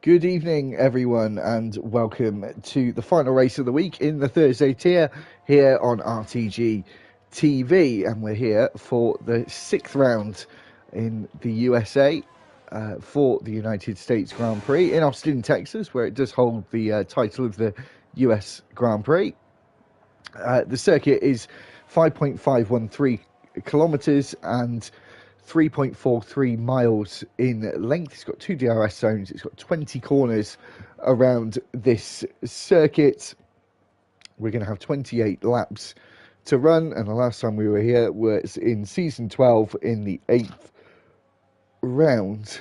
Good evening, everyone, and welcome to the final race of the week in the Thursday tier here on RTG TV. And we're here for the sixth round in the USA for the United States Grand Prix in Austin, Texas, where it does hold the title of the US Grand Prix. The circuit is 5.513 kilometers and 3.43 miles in length. It's got 2 DRS zones. It's got 20 corners around this circuit. We're going to have 28 laps to run, and the last time we were here was in season 12 in the 8th round.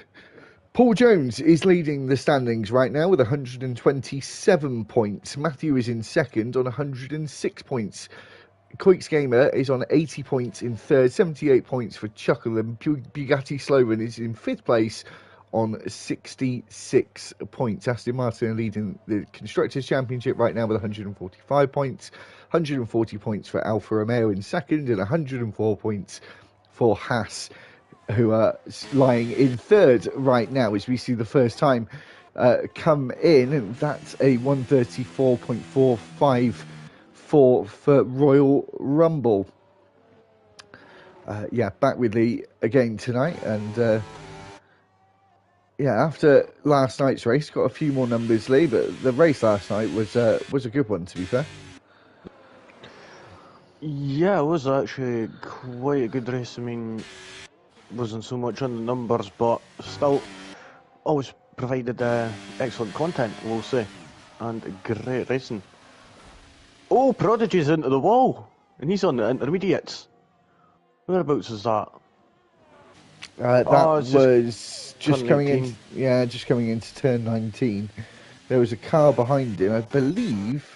Paul Jones is leading the standings right now with 127 points. Matthew is in second on 106 points. Koix Gamer is on 80 points in third, 78 points for Chuckle, and Bugatti Sloven is in fifth place on 66 points. Aston Martin leading the Constructors' Championship right now with 145 points, 140 points for Alfa Romeo in second, and 104 points for Haas, who are lying in third right now as we see the first time come in, and that's a 134.45 for Royal Rumble. Back with Lee again tonight, and after last night's race, got a few more numbers, Lee, but the race last night was a good one, to be fair. Yeah, it was actually quite a good race. I mean, wasn't so much on the numbers, but still always provided excellent content, we'll say, and great racing. Oh, Prodigy's into the wall, and he's on the intermediates. Whereabouts is that? That was just coming in. Yeah, just coming into turn 19. There was a car behind him. I believe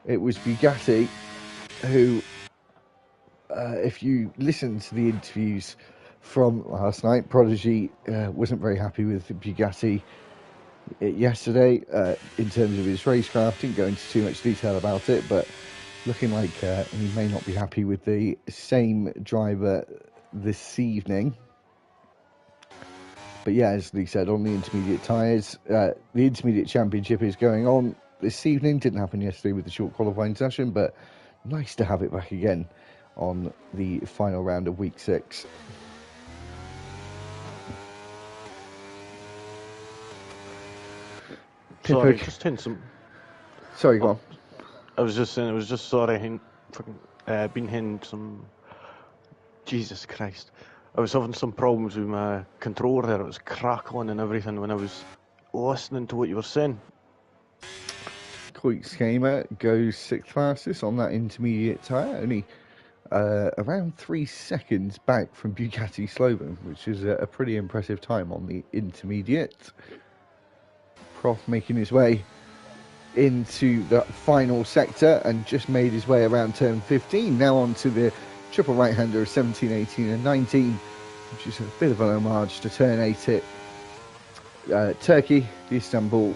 it was Bugatti, who, if you listen to the interviews from last night, Prodigy wasn't very happy with Bugatti yesterday in terms of his racecraft. Didn't go into too much detail about it, but looking like he may not be happy with the same driver this evening. But yeah, as Lee said, on the intermediate tyres, the intermediate championship is going on this evening. Didn't happen yesterday with the short qualifying session, but nice to have it back again on the final round of week 6. Sorry, just hitting some. Sorry, go on. I was just saying, it was just been hitting some. Jesus Christ. I was having some problems with my controller there. It was crackling and everything when I was listening to what you were saying. Koix Gamer goes 6th fastest on that intermediate tyre, only around 3 seconds back from Bugatti Sloven, which is a pretty impressive time on the intermediate. Prof making his way into the final sector and just made his way around turn 15. Now on to the triple right-hander of 17, 18 and 19, which is a bit of an homage to turn 8 at Turkey, the Istanbul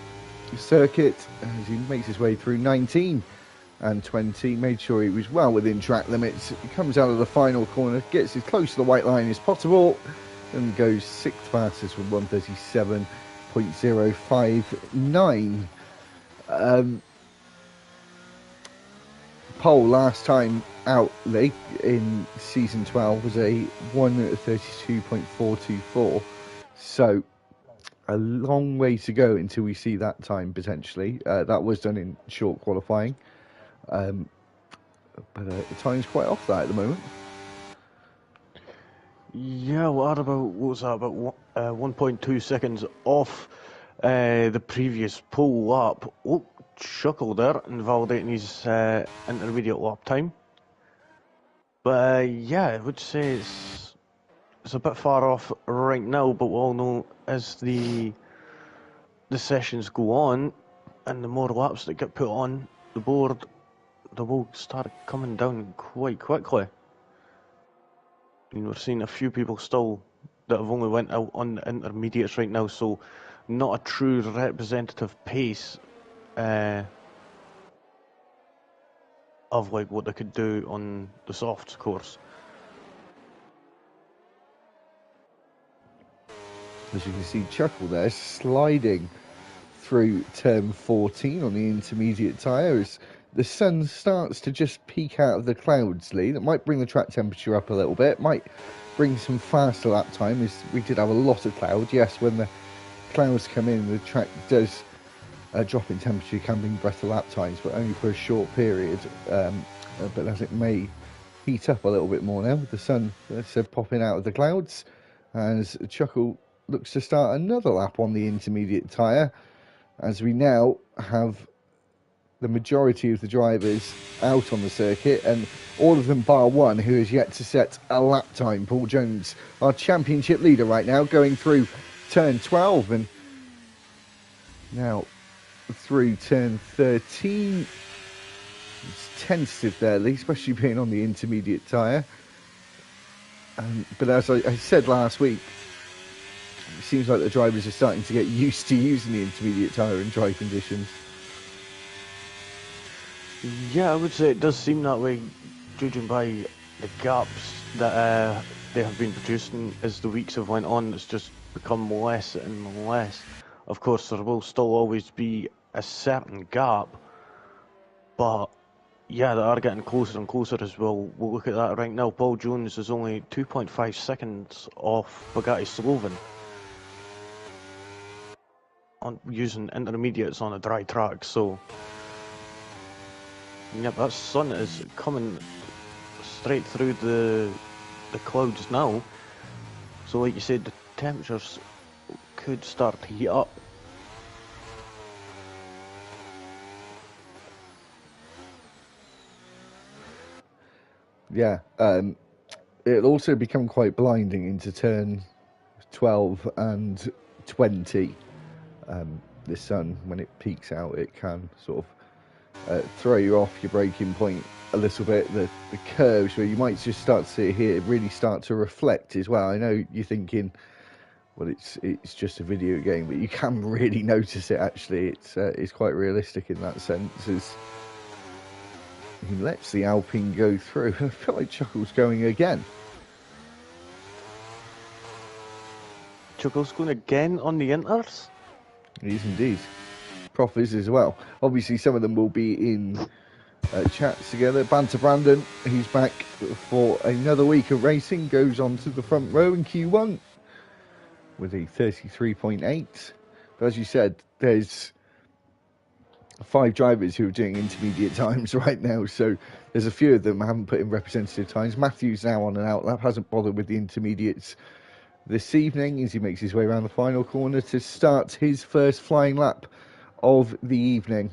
circuit, as he makes his way through 19 and 20. Made sure he was well within track limits. He comes out of the final corner, gets as close to the white line as possible, and goes 6th fastest with 137.059. Pole last time out, Lee, in season 12 was a 1:32.424, so a long way to go until we see that time potentially. That was done in short qualifying, but the time's quite off that at the moment. Yeah, what was that, about 1.2 seconds off the previous pole lap. Oh, Chuckle there, invalidating his intermediate lap time. But I would say it's a bit far off right now, but we all know as the sessions go on and the more laps that get put on the board, they will start coming down quite quickly. And we're seeing a few people still that have only went out on the intermediates right now, so not a true representative pace of like what they could do on the softs course. As you can see, Chuckle there sliding through turn 14 on the intermediate tyre as the sun starts to just peek out of the clouds, Lee. That might bring the track temperature up a little bit, might bring some faster lap time, as we did have a lot of cloud. Yes, when the clouds come in, the track does drop in temperature, can bring better lap times, but only for a short period. But as it may heat up a little bit more now with the sun, as I said, popping out of the clouds, as Chuckle looks to start another lap on the intermediate tyre, as we now have the majority of the drivers out on the circuit, and all of them bar one who has yet to set a lap time. Paul Jones, our championship leader right now, going through turn 12 and now through turn 13. It's tentative there, Lee, especially being on the intermediate tyre. But as I said last week, it seems like the drivers are starting to get used to using the intermediate tyre in dry conditions. Yeah, I would say it does seem that way, judging by the gaps that they have been producing as the weeks have went on. It's just become less and less. Of course, there will still always be a certain gap, but yeah, they are getting closer and closer as well. We'll look at that right now. Paul Jones is only 2.5 seconds off Bugatti Sloven on using intermediates on a dry track, so yeah, that sun is coming straight through the clouds now. So like you said, the temperatures could start to heat up. Yeah, it'll also become quite blinding into turn 12 and 20. The sun, when it peaks out, it can sort of throw you off your braking point a little bit. The curves where you might just start to see it here really start to reflect as well. I know you're thinking, well, it's just a video game, but you can really notice it. Actually, it's quite realistic in that sense. As he lets the Alpine go through, I feel like Chuckle's going again. Chuckle's going again on the inters? He is indeed. Prof is as well. Obviously, some of them will be in chats together. Banter Brandon, who's back for another week of racing, goes on to the front row in Q1 with a 33.8. But as you said, there's 5 drivers who are doing intermediate times right now, so there's a few of them haven't put in representative times. Matthew's now on an outlap, hasn't bothered with the intermediates this evening as he makes his way around the final corner to start his first flying lap of the evening.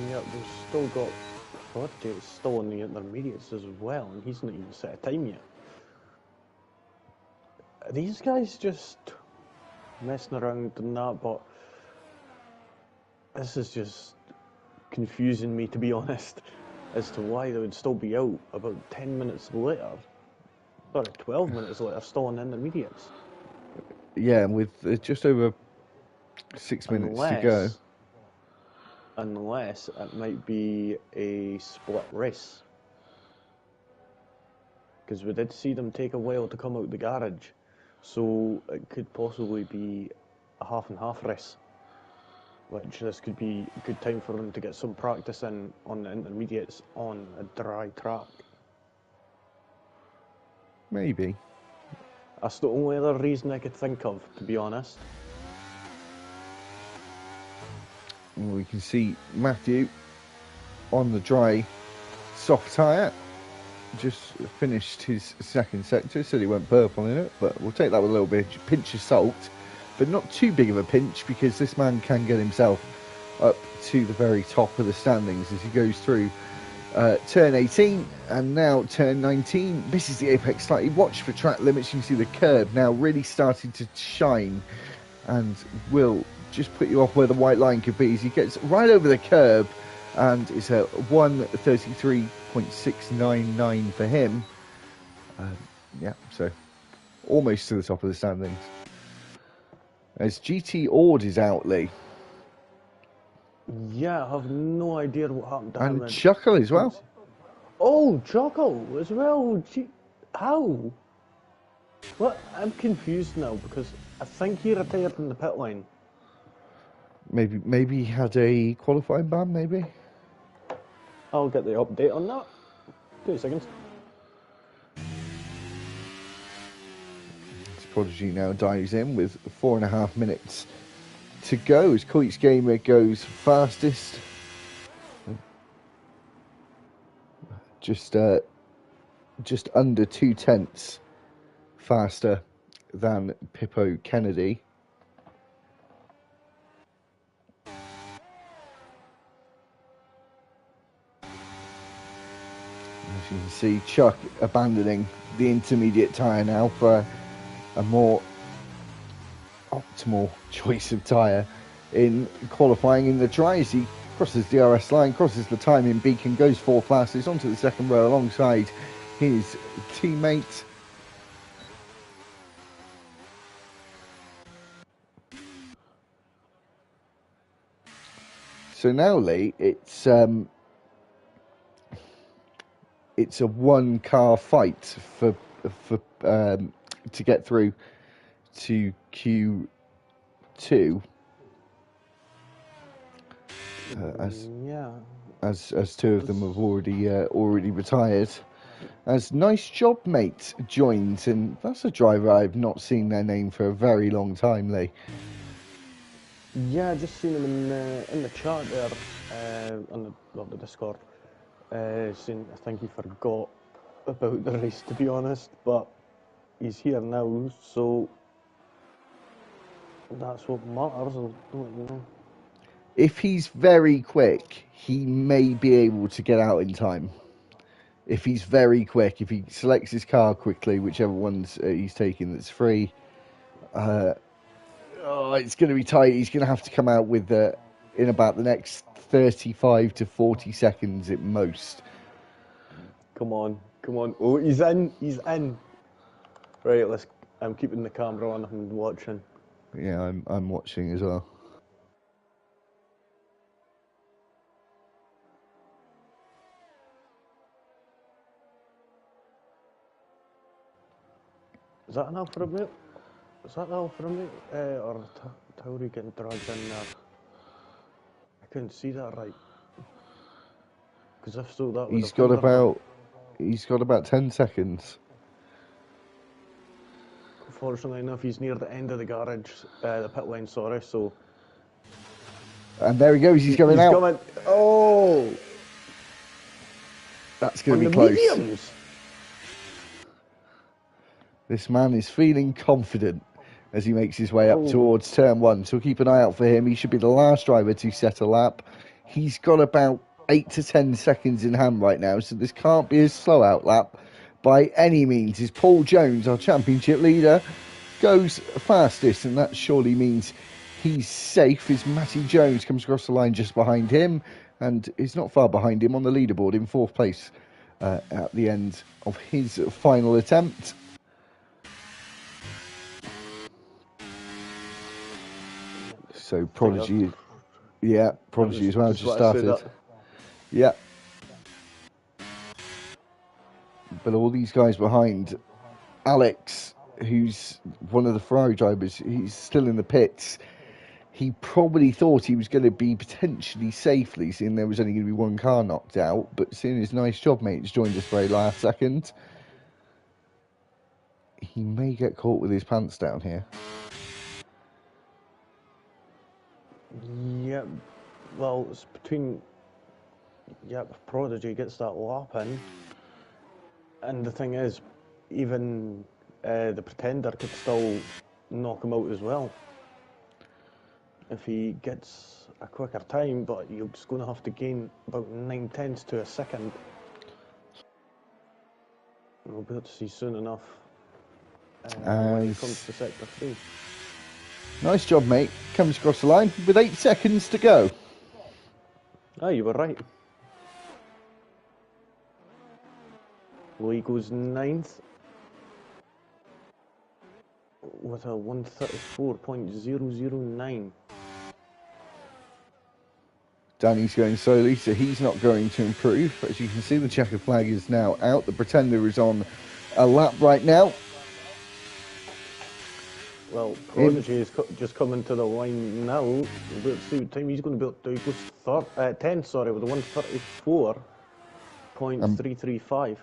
Yeah, we've still got Forte still on the intermediates as well, and he's not even set a time yet. Are these guys just messing around and that? But this is just confusing me, to be honest, as to why they would still be out about 10 minutes later, or 12 minutes later, still on intermediates. Yeah, with just over 6 minutes to go. Unless it might be a split race. Because we did see them take a while to come out the garage, so it could possibly be a half and half race. Which this could be a good time for them to get some practice in on the intermediates on a dry track. Maybe. That's the only other reason I could think of, to be honest. Well, we can see Matthew on the dry soft tyre. Just finished his second sector, said he went purple in it, but we'll take that with a little bit pinch of salt. But not too big of a pinch, because this man can get himself up to the very top of the standings as he goes through turn 18 and now turn 19. Misses the apex slightly. Watch for track limits. You can see the curb now really starting to shine and will just put you off where the white line could be as he gets right over the curb, and it's a 1:33.699 for him. Yeah, so almost to the top of the standings. As GT Ord is out, Lee. Yeah, I have no idea what happened to him. And Chuckle as well. Oh, Chuckle as well. How? What? I'm confused now because I think he retired from the pit lane. Maybe he had a qualifying ban, maybe? I'll get the update on that. 2 seconds. Prodigy now dives in with 4.5 minutes to go as Coits Gamer goes fastest. Just under 2/10 faster than Pippo Kennedy. As you can see, Chuck abandoning the intermediate tyre now for a more optimal choice of tyre in qualifying in the dry as he crosses the DRS line, crosses the timing beacon, goes 4 fastest onto the second row alongside his teammate. So now, Lee, it's a 1-car fight for to get through to Q2. As 2 of them have already retired. As Nice Job Mate joins, and that's a driver I've not seen their name for a very long time, Lee. Yeah, I just seen him in the chat there on the Discord, saying I think he forgot about the race, to be honest, but he's here now, so that's what matters. You know. If he's very quick, he may be able to get out in time. If he's very quick, if he selects his car quickly, whichever one's he's taking that's free, it's going to be tight. He's going to have to come out with in about the next 35 to 40 seconds at most. Come on. Oh, he's in. Right, I'm keeping the camera on and watching. Yeah, I'm watching as well. Is that an Alfa Romeo? Or Tauri getting dragged in there? I couldn't see that right. Because if so, that would He's got about 10 seconds. Fortunately enough, he's near the end of the garage, the pit lane, sorry, so... And there he goes, he's coming out. Coming. Oh! That's going to be close. Mediums. This man is feeling confident as he makes his way up towards turn 1. So keep an eye out for him. He should be the last driver to set a lap. He's got about 8 to 10 seconds in hand right now, so this can't be a slow out lap by any means. Is Paul Jones, our championship leader, goes fastest, and that surely means he's safe as Matty Jones comes across the line just behind him and is not far behind him on the leaderboard in 4th place at the end of his final attempt. So Prodigy as well just started. Yeah. But all these guys behind, Alex, who's one of the Ferrari drivers, he's still in the pits. He probably thought he was going to be potentially safely, seeing there was only going to be 1 car knocked out. But seeing his Nice Job Mate's joined us very last second, he may get caught with his pants down here. Yeah, well, it's between... Yeah, if Prodigy gets that lap in, and the thing is, even the Pretender could still knock him out as well. If he gets a quicker time, but you're just going to have to gain about 9/10 to a second. We'll be able to see soon enough when he comes to sector 3. Nice job, mate. Comes across the line with 8 seconds to go. Ah, you were right. Well, he goes 9th with a 1:34.009. Danny's going slowly, so he's not going to improve. As you can see, the checkered flag is now out. The Pretender is on a lap right now. Well, Prodigy is just coming to the line now. Let's see what time he's going to be able to do. He goes 10th, sorry, with a 134.335.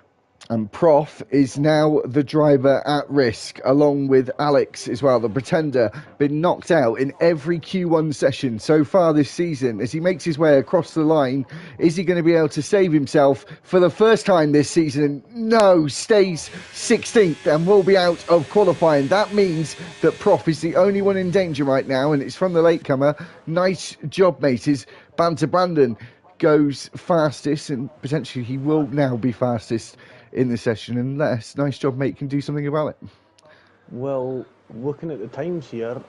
And Prof is now the driver at risk, along with Alex as well. The Pretender been knocked out in every Q1 session so far this season. As he makes his way across the line, is he going to be able to save himself for the first time this season? No, stays 16th and will be out of qualifying. That means that Prof is the only one in danger right now, and it's from the latecomer. Nice job, mate. Is Banter Brandon goes fastest, and potentially he will now be fastest in the session, unless Nice Job Mate can do something about it. Well, looking at the times here,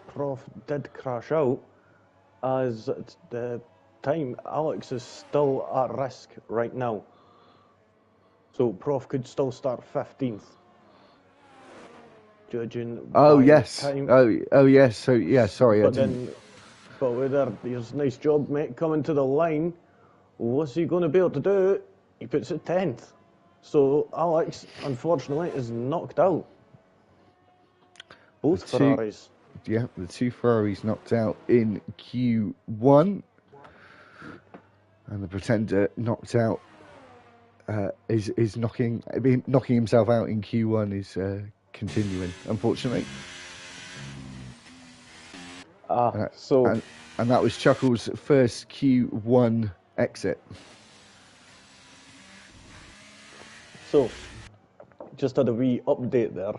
Prof did crash out, as at the time Alex is still at risk right now. So Prof could still start 15th. Judging by yes. time. Oh yes. So yeah, sorry. But there's Nice Job Mate coming to the line. What's he going to be able to do? He puts it 10th. So Alex, unfortunately, is knocked out. Both Ferraris. Yeah, the two Ferraris knocked out in Q1. And the Pretender knocked out, is knocking himself out in Q1 is continuing, unfortunately. And that was Chuckle's first Q1 exit. So, just had a wee update there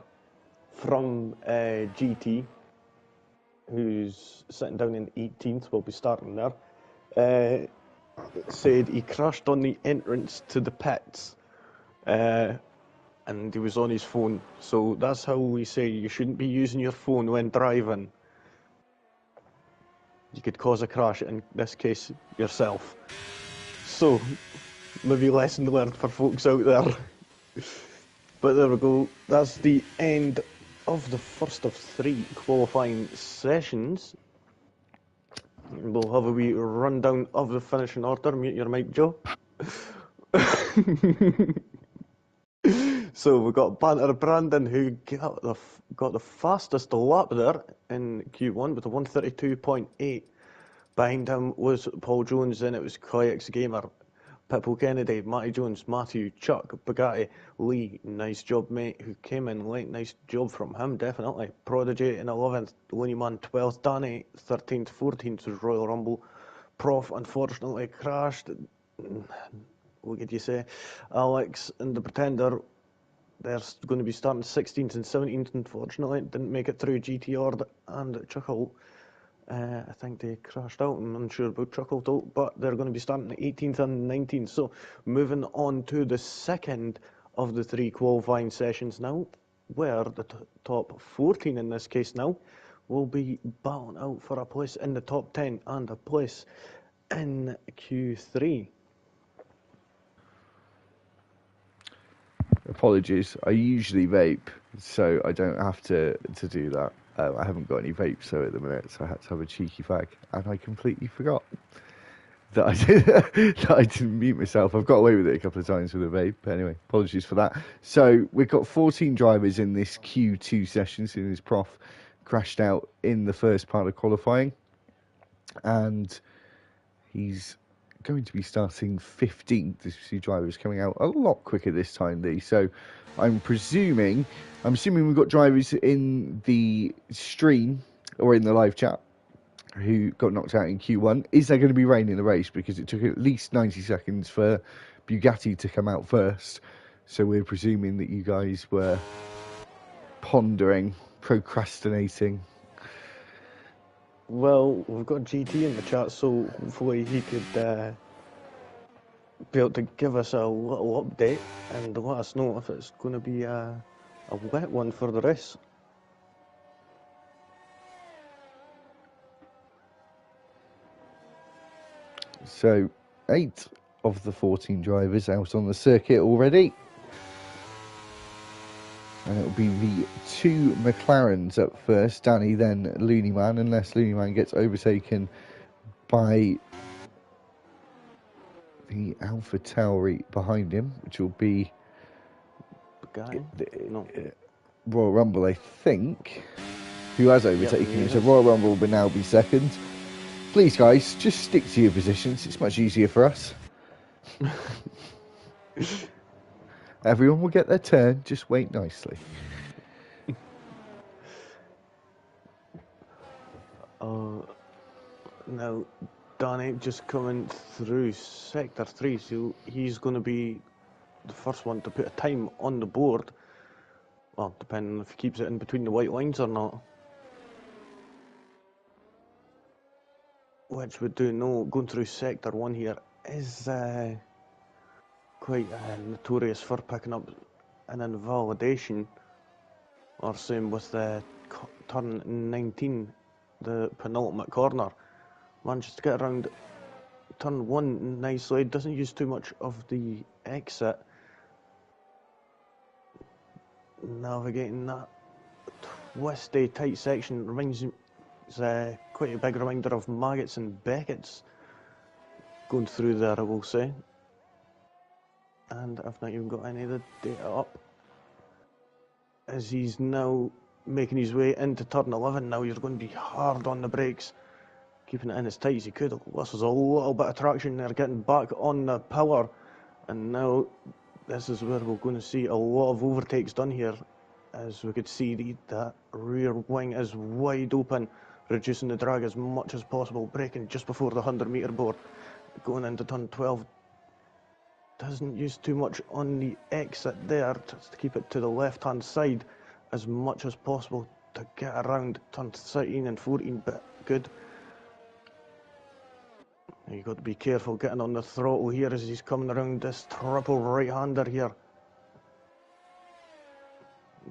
from GT, who's sitting down in 18th, will be starting there. Said he crashed on the entrance to the pits, and he was on his phone. So that's how we say you shouldn't be using your phone when driving. You could cause a crash, in this case, yourself. So, maybe lesson learned for folks out there. But there we go. That's the end of the first of 3 qualifying sessions. We'll have a wee rundown of the finishing order. Mute your mic, Joe. So we've got Banter Brandon, who got the fastest lap there in Q1 with a 132.8. Behind him was Paul Jones, then it was Kayaks Gamer, Pitbull Kennedy, Matty Jones, Matthew, Chuck, Bugatti, Lee, Nice Job Mate, who came in late, nice job from him, definitely. Prodigy in 11th, Looney Man 12th, Danny 13th, 14th was Royal Rumble. Prof unfortunately crashed. What could you say? Alex and the Pretender, they're going to be starting 16th and 17th, unfortunately. Didn't make it through GTR and Chuckle. I think they crashed out. I'm unsure about Chuckle though, but they're going to be starting 18th and 19th. So moving on to the second of the 3 qualifying sessions now, where the top 14 in this case now will be battling out for a place in the top 10 and a place in Q3. Apologies, I usually vape, so I don't have to do that. I haven't got any vape so at the minute, so I had to have a cheeky fag, and I completely forgot that I didn't mute myself. I've got away with it a couple of times with a vape. But anyway, apologies for that. So we've got 14 drivers in this Q2 session, seeing as Prof crashed out in the first part of qualifying, and he's going to be starting 15th. This driver is coming out a lot quicker this time, Lee. So I'm assuming we've got drivers in the stream or in the live chat who got knocked out in Q1. Is there going to be rain in the race? Because it took at least 90 seconds for Bugatti to come out first. So we're presuming that you guys were pondering, procrastinating. Well, we've got GT in the chat, so hopefully he could be able to give us a little update and let us know if it's going to be a wet one for the race. So 8 of the 14 drivers out on the circuit already. And it'll be the 2 McLarens up first, Danny, then Looney Man, unless Looney Man gets overtaken by the Alpha Tauri behind him, which will be Bugatti? No. Royal Rumble, I think. who has overtaken you. So Royal Rumble will now be second. Please, guys, just stick to your positions. It's much easier for us. Everyone will get their turn. Just wait nicely. Now, Danny just coming through Sector 3, so he's going to be the first one to put a time on the board. Well, depending if he keeps it in between the white lines or not. Which we do know, going through Sector 1 here is quite notorious for picking up an invalidation. Or same with the turn 19, the penultimate corner. Manages to get around turn 1 nicely, doesn't use too much of the exit. Navigating that twisty tight section reminds me, quite a big reminder of Maggots and Beckett's going through there, I will say. And I've not even got any of the data up. As he's now making his way into turn 11, now you're going to be hard on the brakes, keeping it in as tight as he could. This was a little bit of traction there, getting back on the power, and now this is where we're going to see a lot of overtakes done here, as we could see that rear wing is wide open, reducing the drag as much as possible, braking just before the 100-metre board, going into turn 12. Doesn't use too much on the exit there, just to keep it to the left-hand side as much as possible to get around turn 13 and 14, but good. You've got to be careful getting on the throttle here as he's coming around this triple right-hander here.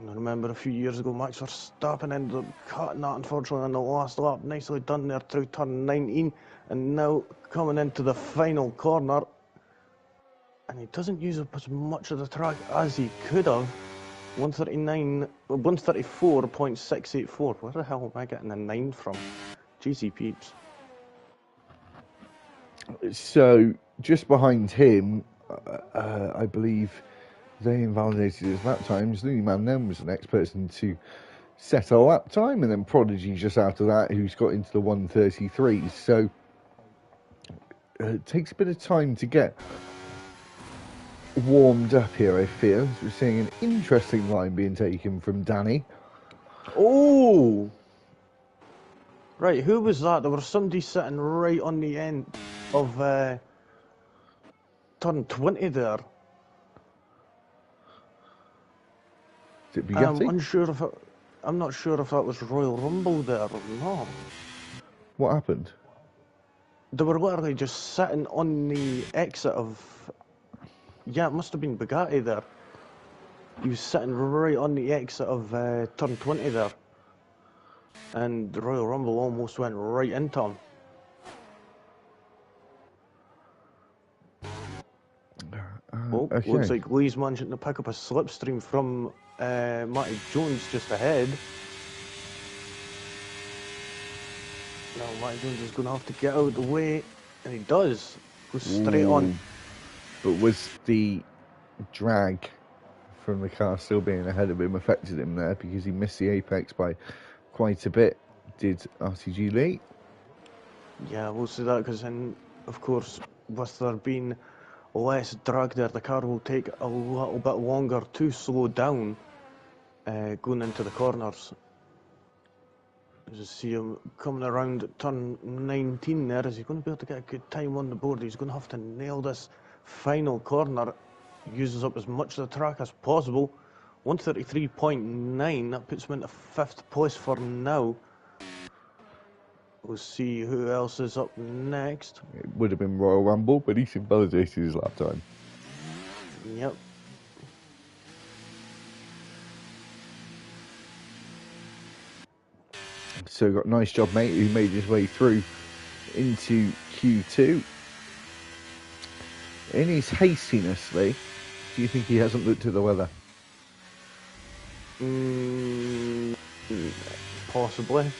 I remember a few years ago, Max Verstappen ended up cutting that, unfortunately, on the last lap. Nicely done there through turn 19, and now coming into the final corner. And he doesn't use up as much of the track as he could have. 134.684. Where the hell am I getting a 9 from? GC peeps. So, just behind him, I believe they invalidated his lap times. Looney Man then was the next person to set a lap time, and then Prodigy just after that, who's got into the 1:33. So, it takes a bit of time to get warmed up here, I feel. We're seeing an interesting line being taken from Danny. Oh! Right, who was that? There was somebody sitting right on the end of turn 20 there. Is it Bugatti? I'm not sure if that was Royal Rumble there or not. What happened? They were literally just sitting on the exit of... Yeah, it must have been Bugatti there. He was sitting right on the exit of turn 20 there. And the Royal Rumble almost went right into him. Okay. Looks like Lee's managing to pick up a slipstream from Matty Jones just ahead. Now Matty Jones is going to have to get out of the way, and he does. Goes straight on. But was the drag from the car still being ahead of him affected him there, because he missed the apex by quite a bit, did RTG Lee? Yeah, we'll see that, because then, of course, with there being less drag there, the car will take a little bit longer to slow down going into the corners. As you see him coming around turn 19 there, is he going to be able to get a good time on the board? He's going to have to nail this final corner. Uses up as much of the track as possible. 133.9, that puts him into 5th place for now. We'll see who else is up next. It would have been Royal Rumble, but he's invalidated his lap time. Yep. So got a nice job, mate, who made his way through into Q2. In his hastiness, Lee, do you think he hasn't looked at the weather? Possibly.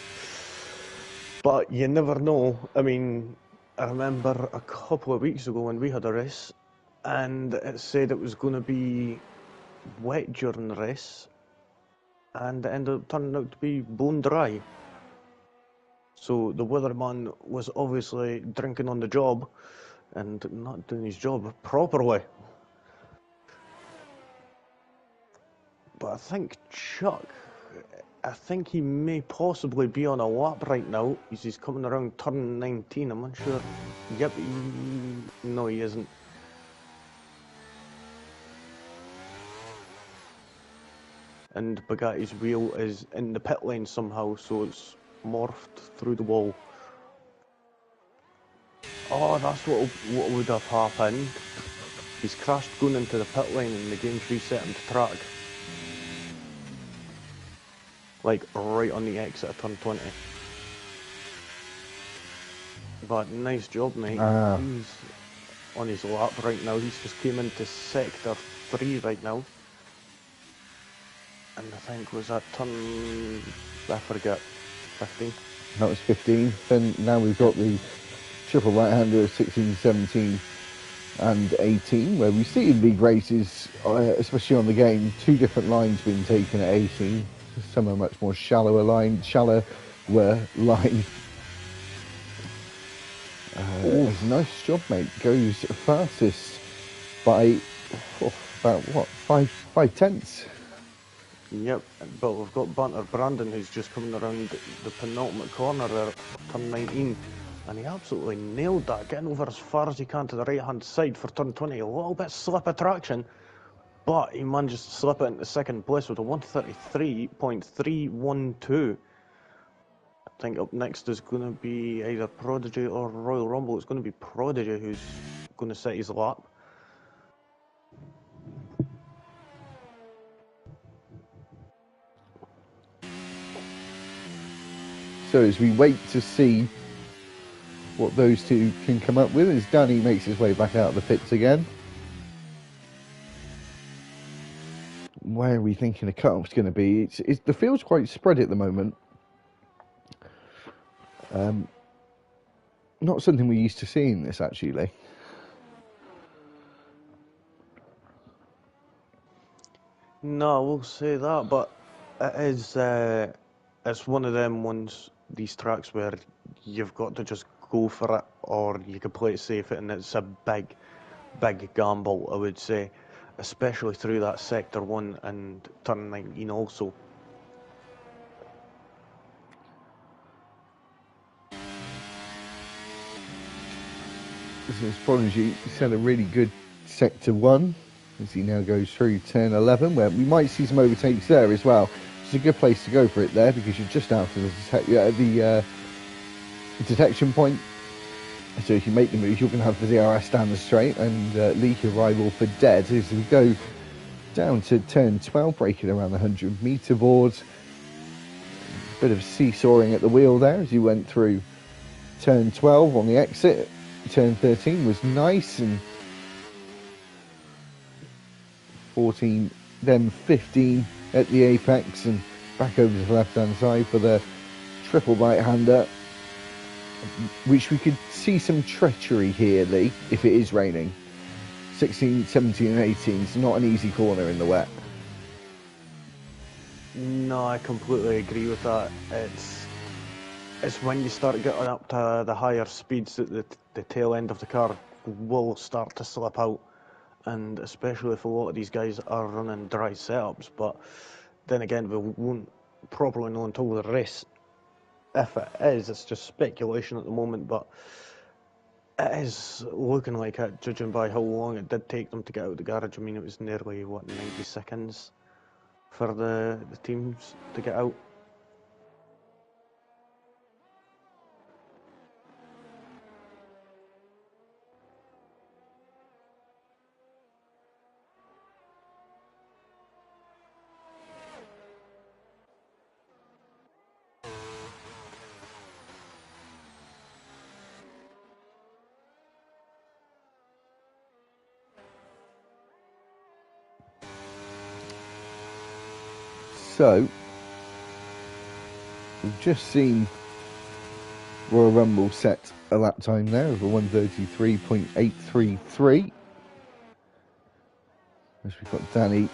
But you never know. I mean, I remember a couple of weeks ago when we had a race, and it said it was going to be wet during the race, and it ended up turning out to be bone dry. So the weatherman was obviously drinking on the job and not doing his job properly. But I think Chuck, I think he may possibly be on a lap right now. He's coming around turn 19. I'm unsure. Yep, no, he isn't. And Bugatti's wheel is in the pit lane somehow, so it's morphed through the wall. Oh, that's what would have happened. He's crashed going into the pit lane and the game's reset him to track. Like, right on the exit of turn 20. But nice job, mate. He's on his lap right now. He's just came into sector 3 right now. And I think, was that turn, I forget, 15? That was 15. Then now we've got the triple right-hander of 16, 17 and 18, where we see in league races, especially on the game, two different lines being taken at 18. Some are much more shallower line. Nice job, mate. Goes fastest by about what, five tenths. Yep, but we've got Banter Brandon, who's just coming around the penultimate corner there, turn 19, and he absolutely nailed that, getting over as far as he can to the right-hand side for turn 20. A little bit slip of traction, but he manages to slip it into second place with a 133.312. I think up next is going to be either Prodigy or Royal Rumble. It's going to be Prodigy who's going to set his lap. So as we wait to see what those two can come up with, as Danny makes his way back out of the pits again. Where are we thinking the cut-off's going to be? The field's quite spread at the moment. Not something we're used to seeing this, actually. No, I will say that, but it is, it's one of them ones, these tracks where you've got to just go for it, or you can play it safe, and it's a big gamble, I would say, especially through that sector 1 and turn 19 also. As Prodigy set a really good sector 1 as he now goes through turn 11, where we might see some overtakes there as well. It's a good place to go for it there because you're just out of the detection point. So if you make the move, you're going to have the DRS down the straight and leak your rival for dead. As we go down to turn 12, braking around the 100-metre boards. Bit of seesawing at the wheel there as you went through turn 12 on the exit. Turn 13 was nice, and 14, then 15 at the apex, and back over to the left-hand side for the triple right-hander, which we could see some treachery here, Lee, if it is raining. 16, 17 and 18 is not an easy corner in the wet. No, I completely agree with that. It's when you start getting up to the higher speeds that the tail end of the car will start to slip out, and especially if a lot of these guys are running dry setups. But then again, we won't properly know until the race. If it is, it's just speculation at the moment, but it is looking like it, judging by how long it did take them to get out of the garage. I mean, it was nearly, 90 seconds for the teams to get out. So, we've just seen Royal Rumble set a lap time there of a 133.833. As we've got Danny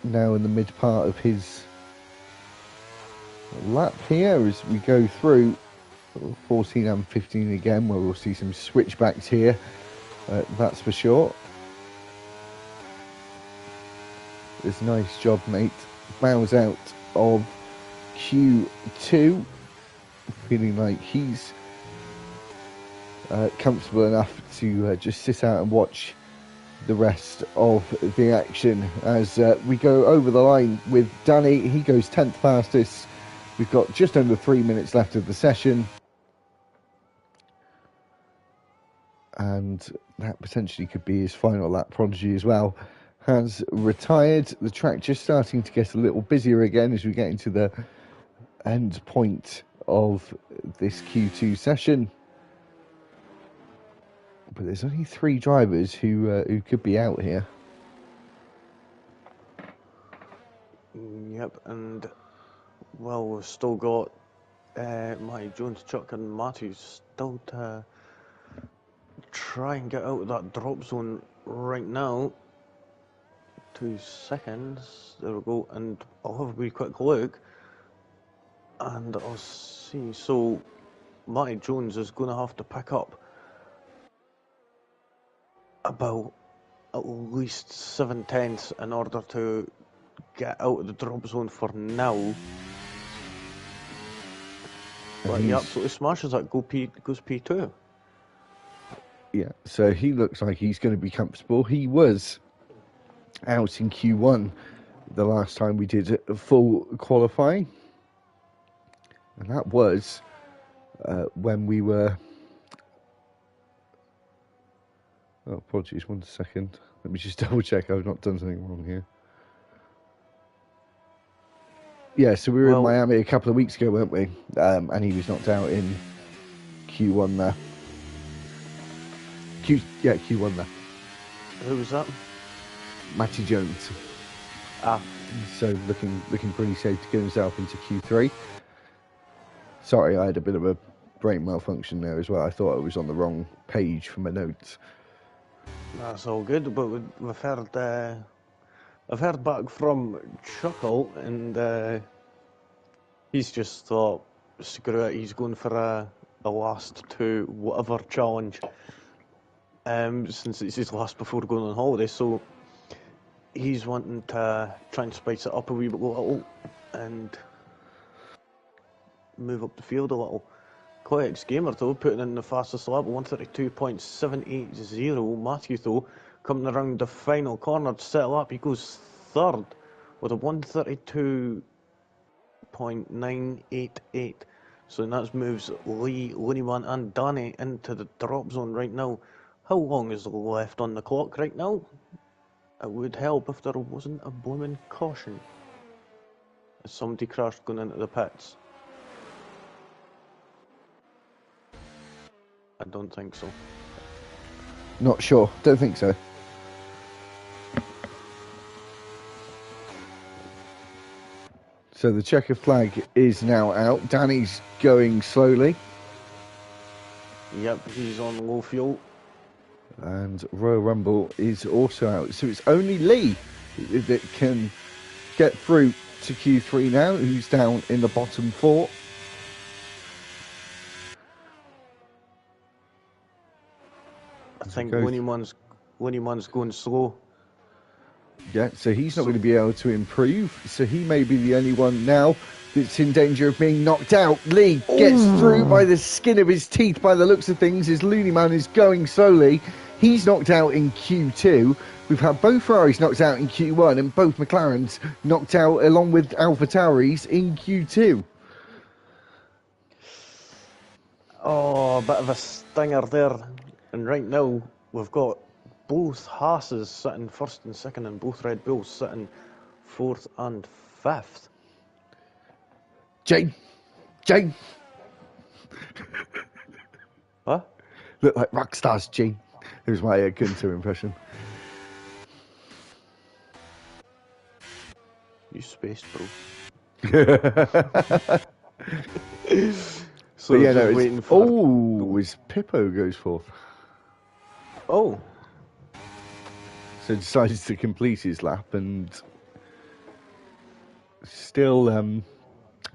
now in the mid part of his lap here as we go through 14 and 15 again, where we'll see some switchbacks here, that's for sure. It's a nice job, mate. Bows out of Q2, feeling like he's comfortable enough to just sit out and watch the rest of the action as we go over the line with Danny. He goes 10th fastest. We've got just under 3 minutes left of the session, and that potentially could be his final lap. Prodigy as well has retired. The track just starting to get a little busier again as we get into the end point of this Q2 session. But there's only 3 drivers who could be out here. Yep, and well, we've still got Matty Jones, Chuck, and Matthews still to try and get out of that drop zone right now. 2 seconds. There we go, and I'll have a wee quick look, and I'll see. So Matty Jones is going to have to pick up about at least 7/10 in order to get out of the drop zone for now. But he absolutely smashes that. Goes P2. Yeah, so he looks like he's going to be comfortable. He was out in Q1 the last time we did a full qualifying, and that was when we were... Oh, apologies, 1 second. Let me just double check I've not done something wrong here. Yeah, so we were in Miami a couple of weeks ago, weren't we? And he was knocked out in Q1 there. Q1 there. Who was that? Matty Jones. Ah. So looking pretty safe to get himself into Q3. Sorry, I had a bit of a brain malfunction there as well. I thought I was on the wrong page for my notes. That's all good, but we've heard... I've heard back from Chuckle, and he's just thought, screw it, he's going for a last to whatever challenge, since it's his last before going on holiday, so he's wanting to try and spice it up a wee bit little and move up the field a little. Quite ex-gamer though, putting in the fastest lap, 132.780. Matthew though, coming around the final corner to settle up, he goes third with a 132.988. So that moves Lee, Looneyman and Danny into the drop zone right now. How long is left on the clock right now? It would help if there wasn't a blooming caution. As somebody crashed going into the pits. I don't think so. Not sure. Don't think so. So the checker flag is now out. Danny's going slowly. Yep, he's on low fuel. And Royal Rumble is also out. So it's only Lee that can get through to Q3 now, who's down in the bottom 4. I think Winnieman's going slow. Yeah, so he's not going to be able to improve. So he may be the only one now that's in danger of being knocked out. Lee gets through by the skin of his teeth by the looks of things. His Looney Man is going slowly. He's knocked out in Q2. We've had both Ferraris knocked out in Q1 and both McLarens knocked out along with AlphaTauris in Q2. Oh, a bit of a stinger there. And right now, we've got both Haas's sitting first and second, and both Red Bulls sitting fourth and fifth. Jane. What? Look like rock stars, Gene. It was my Gunter impression. You space, bro. So but yeah, no, waiting for... Oh, his Pippo goes fourth. Oh. So decides to complete his lap and still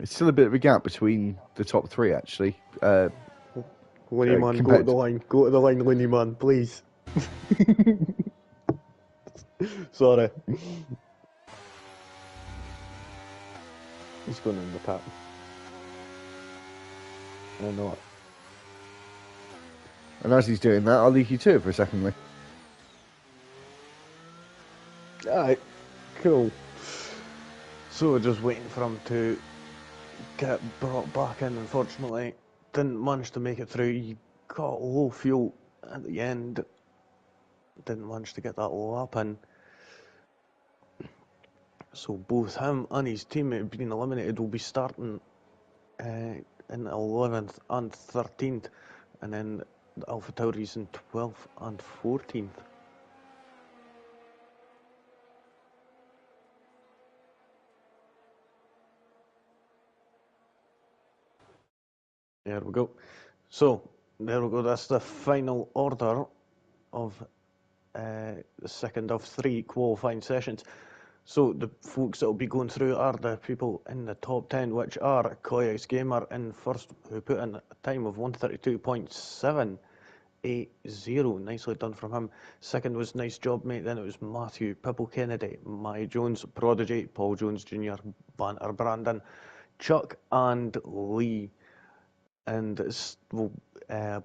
It's still a bit of a gap between the top three, actually. Looney man, go to compared the line. Go to the line, Looney man, please. Sorry. He's going in the tap. I know it. And as he's doing that, I'll leave you to it for a second, Lee. Alright, cool. So we're just waiting for him to get brought back in. Unfortunately, didn't manage to make it through. He got low fuel at the end. Didn't manage to get that lap in. So both him and his teammate being eliminated will be starting in 11th and 13th, and then the Alpha Tauris in 12th and 14th. There we go. So, there we go. That's the final order of the second of 3 qualifying sessions. So, the folks that will be going through are the people in the top 10, which are Koyax Gamer in first, who put in a time of 132.780. Nicely done from him. Second was Nice Job Mate. Then it was Matthew, Pipple Kennedy, Mai Jones, Prodigy, Paul Jones Jr., Banter Brandon, Chuck, and Lee. And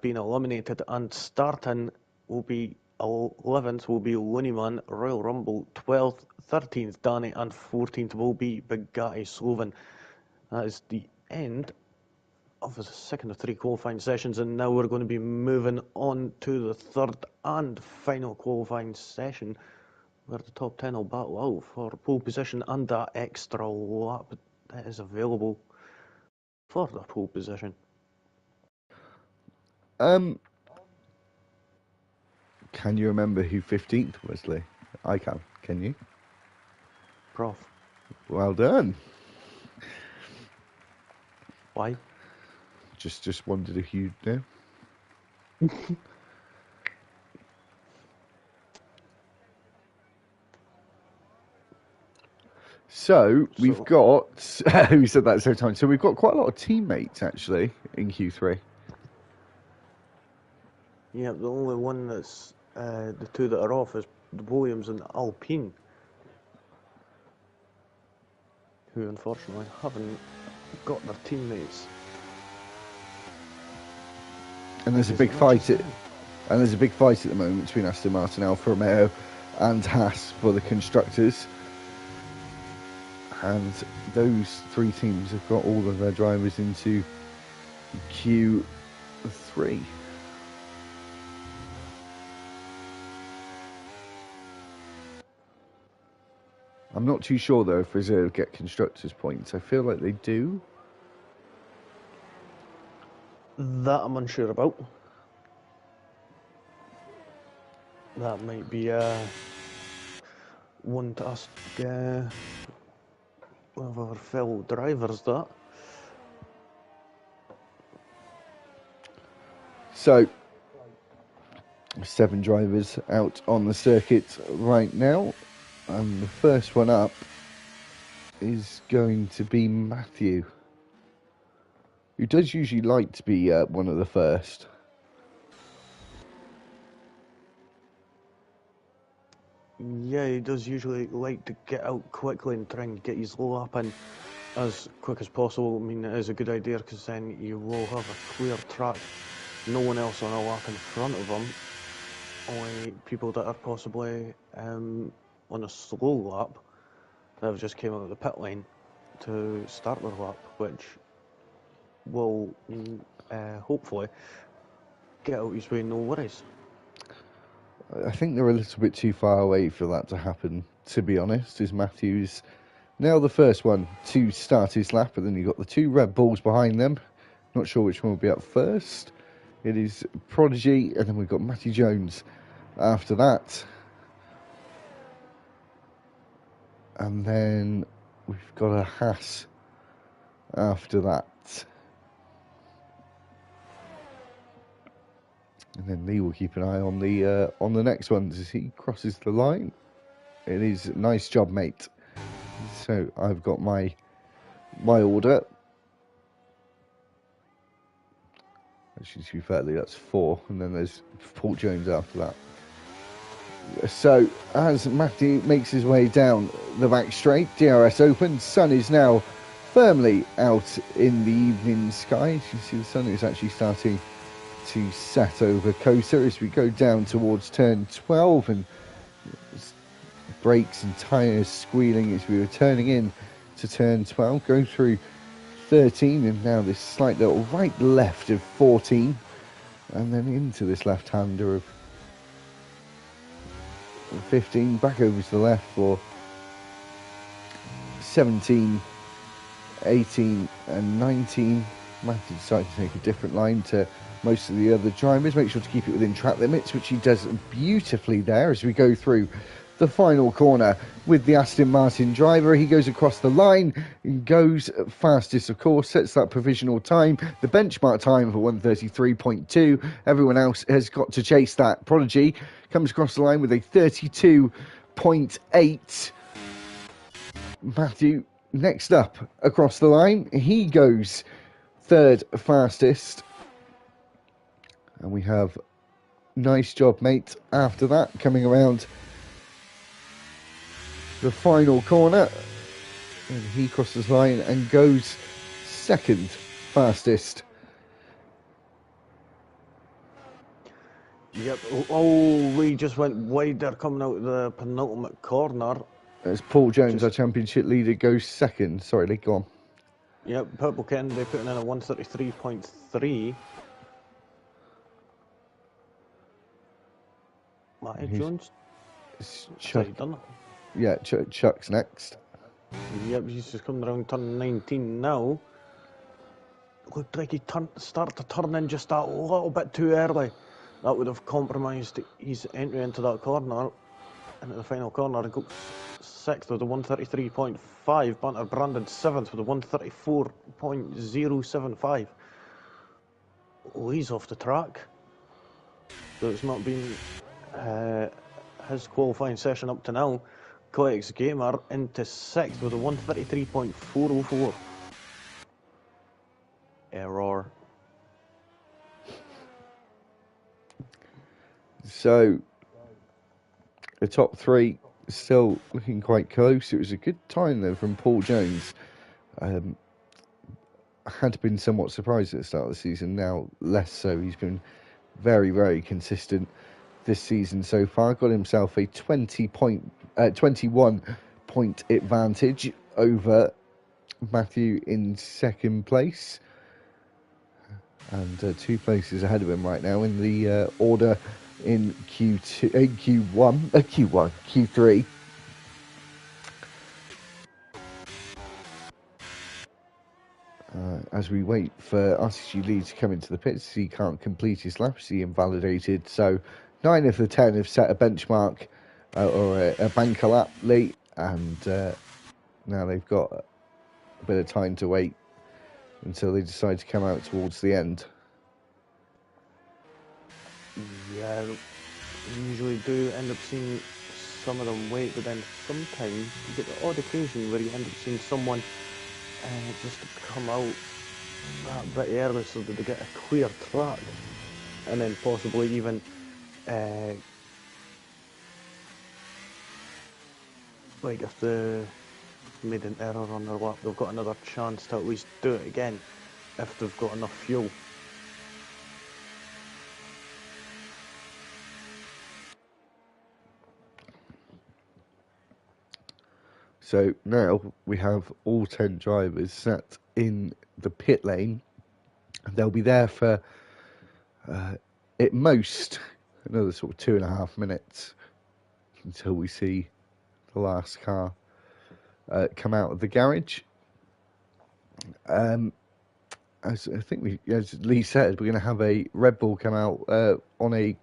being eliminated and starting will be 11th will be Looneyman, Royal Rumble, 12th, 13th Danny, and 14th will be Bugatti Sloven. That is the end of the second of 3 qualifying sessions, and now we're going to be moving on to the third and final qualifying session, where the top 10 will battle out for pole position and that extra lap that is available for the pole position. Can you remember who 15th was, Lee? I can. Can you? Prof. Well done. Why? Just wondered if you'd know. So we've got. We said that at the same time. So we've got quite a lot of teammates actually in Q3. Yeah, the only one that's the two that are off is Williams and Alpine, who unfortunately haven't got their teammates. And there's a big fight at the moment between Aston Martin, Alfa Romeo, and Haas for the constructors. And those three teams have got all of their drivers into Q3. I'm not too sure though if Reserve get constructors points. I feel like they do. That I'm unsure about. That might be one to ask one of our fellow drivers that. So, 7 drivers out on the circuit right now. And the first one up is going to be Matthew, who does usually like to be one of the first. Yeah, he does usually like to get out quickly and try and get his lap in as quick as possible. I mean, it is a good idea because then you will have a clear track. No one else on a lap in front of him. Only people that are possibly on a slow lap that have just came out of the pit lane to start their lap, which will hopefully get out his way, no worries. I think they're a little bit too far away for that to happen, to be honest, as Matthew's now the first one to start his lap, but then you've got the 2 Red Bulls behind them. Not sure which one will be up first. It is Prodigy, and then we've got Matty Jones after that. And then we've got a Haas after that. And then Lee will keep an eye on the next one as he crosses the line. It is Nice Job Mate. So I've got my order. Actually, to be fair, that's 4, and then there's Paul Jones after that. So, as Matthew makes his way down the back straight, DRS opens. Sun is now firmly out in the evening sky. As you see, the sun is actually starting to set over Coaster as we go down towards turn 12, and brakes and tyres squealing as we were turning in to turn 12, going through 13, and now this slight little right left of 14, and then into this left-hander of 15, back over to the left for 17, 18 and 19. Matthew decided to take a different line to most of the other drivers. Make sure to keep it within track limits, which he does beautifully there as we go through the final corner with the Aston Martin driver. He goes across the line, goes fastest, of course, sets that provisional time, the benchmark time for 1:33.2. Everyone else has got to chase that. Prodigy comes across the line with a 32.8. Matthew next up across the line. He goes third fastest. And we have Nice Job Mate after that, coming around the final corner. And he crosses the line and goes second fastest. Yep. Oh, we just went wide there coming out of the penultimate corner. As Paul Jones, our championship leader, goes second. Sorry, Lee, go on. Yep, Purple Ken, they're putting in a 1:33.3. Matty Jones? Chuck. Done it? Yeah, Chuck's next. Yep, he's just coming around turn 19 now. Looked like he started to turn in just that little bit too early. That would have compromised his entry into that corner, into the final corner, and got 6th with a 1:33.5. Banter Brandon 7th with a 1:34.075. Oh, he's off the track. So it's not been his qualifying session up to now. Coex Gamer into 6th with a 1:33.404. Error. So the top 3 still looking quite close. It was a good time though from Paul Jones. Had been somewhat surprised at the start of the season, now less so. He's been very, very consistent this season so far. Got himself a 21 point advantage over Matthew in second place, and 2 places ahead of him right now in the order in Q3. As we wait for RTG Lee to come into the pits, he can't complete his laps, he invalidated. So 9 of the 10 have set a benchmark or a banker lap, Lee, and now they've got a bit of time to wait until they decide to come out towards the end. Yeah, we usually do end up seeing some of them wait, but then sometimes you get the odd occasion where you end up seeing someone just come out that bit early so that they get a clear track, and then possibly even like if they made an error on their lap, they've got another chance to at least do it again if they've got enough fuel. So now we have all 10 drivers sat in the pit lane. They'll be there for at most another sort of 2.5 minutes until we see the last car come out of the garage. As I think as Lee said, we're going to have a Red Bull come out on a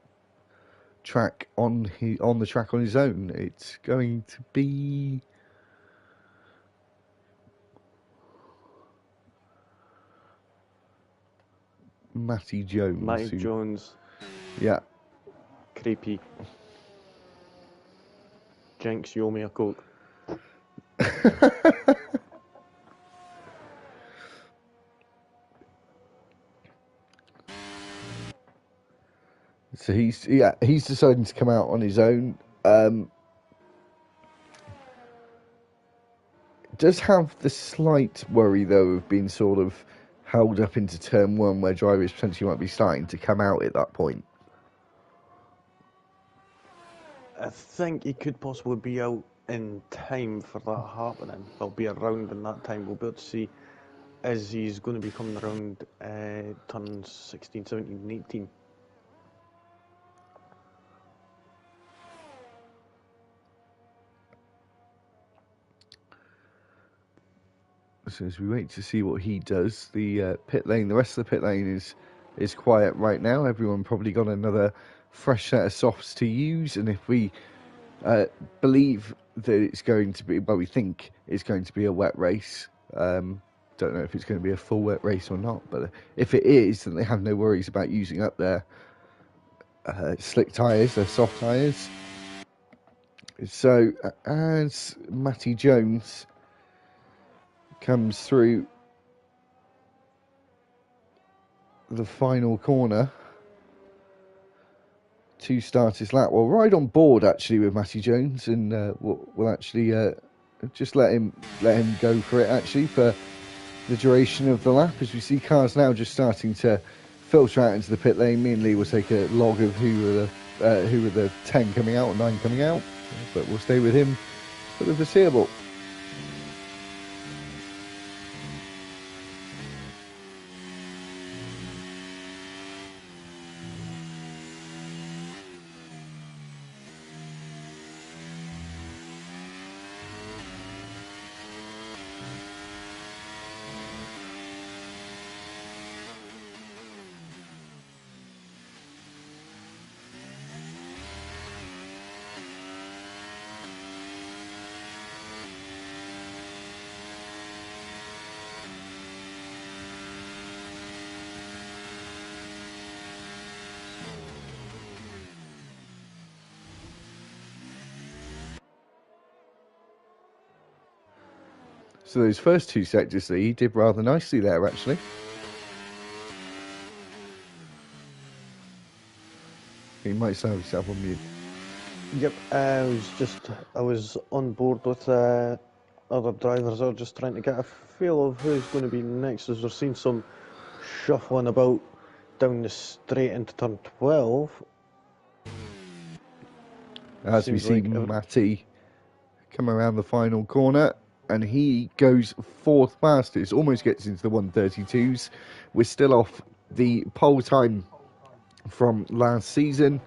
track on the track on his own. It's going to be Matty Jones. Matty Jones. Yeah. Creepy. Jinx, you owe me a Coke. So he's deciding to come out on his own. Does have the slight worry though of being sort of held up into turn one, where drivers potentially might be starting to come out at that point. I think he could possibly be out in time for that happening. He'll be around in that time. We'll be able to see as he's going to be coming around turns 16, 17, and 18. So as we wait to see what he does, the pit lane, the rest of the pit lane is quiet right now. Everyone probably got another fresh set of softs to use, and if we believe that it's going to be, well, we think it's going to be a wet race. Don't know if it's going to be a full wet race or not, but if it is, then they have no worries about using up their slick tyres, their soft tyres. So as Matty Jones comes through the final corner to start his lap, well, right on board actually with Matty Jones, and we'll actually just let him go for it actually for the duration of the lap, as we see cars now just starting to filter out into the pit lane. Me and Lee will take a log of who were the 10 coming out or 9 coming out, but we'll stay with him for the foreseeable. So those first 2 sectors, he did rather nicely there, actually. He might still have himself on mute. Yep, I was on board with other drivers. I was just trying to get a feel of who's going to be next, as we're seeing some shuffling about down the straight into turn 12. As we see Matty come around the final corner, and he goes 4th fastest, almost gets into the 132s. We're still off the pole time from last season.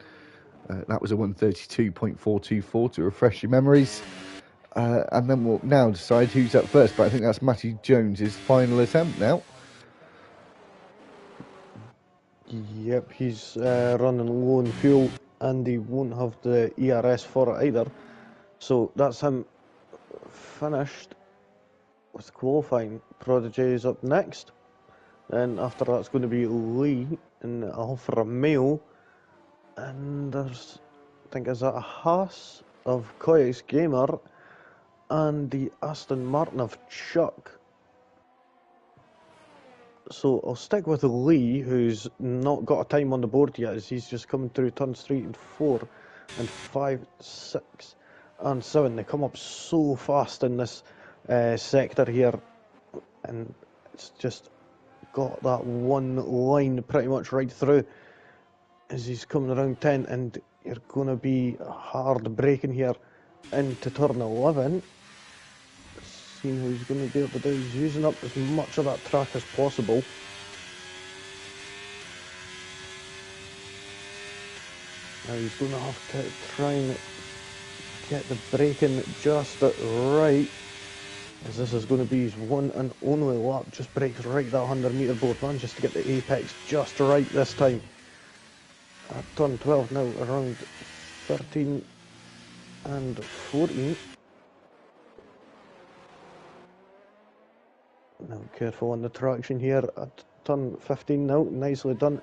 That was a 132.424 to refresh your memories. And then we'll now decide who's up first, but I think that's Matty Jones' final attempt now. Yep, he's running low on fuel, and he won't have the ERS for it either. So that's him finished with qualifying. Prodigy is up next. Then after that's going to be Lee in Alfa Romeo. And there's, I think, is that a Haas of Koyes Gamer and the Aston Martin of Chuck. So I'll stick with Lee, who's not got a time on the board yet, as he's just coming through turns 3 and 4 and 5, 6 and 7. They come up so fast in this sector here, and it's just got that one line pretty much right through as he's coming around 10, and you're going to be hard braking here into turn 11. Seeing how he's going to be able to do, he's using up as much of that track as possible. Now he's going to have to try and get the braking just right, as this is going to be his one and only lap. Just brakes right that 100 metre board, man, just to get the apex just right this time. At turn 12 now, around 13 and 14. Now careful on the traction here at turn 15 now, nicely done.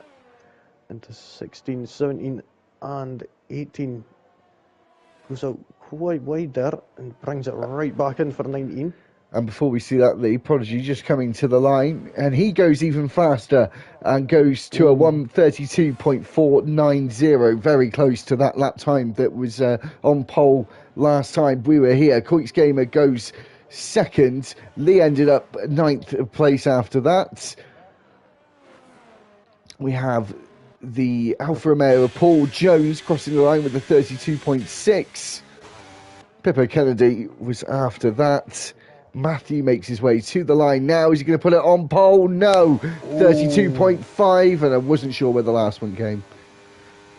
Into 16, 17 and 18. Goes out quite wide there and brings it right back in for 19. And before we see that lead, Prodigy just coming to the line, and he goes even faster and goes to a 1:32.490, very close to that lap time that was on pole last time we were here. Coix Gamer goes second. Lee ended up 9th place after that. We have the Alfa Romeo of Paul Jones crossing the line with a 32.6. Pippo Kennedy was after that. Matthew makes his way to the line now. Is he going to put it on pole? No. 32.5, and I wasn't sure where the last one came.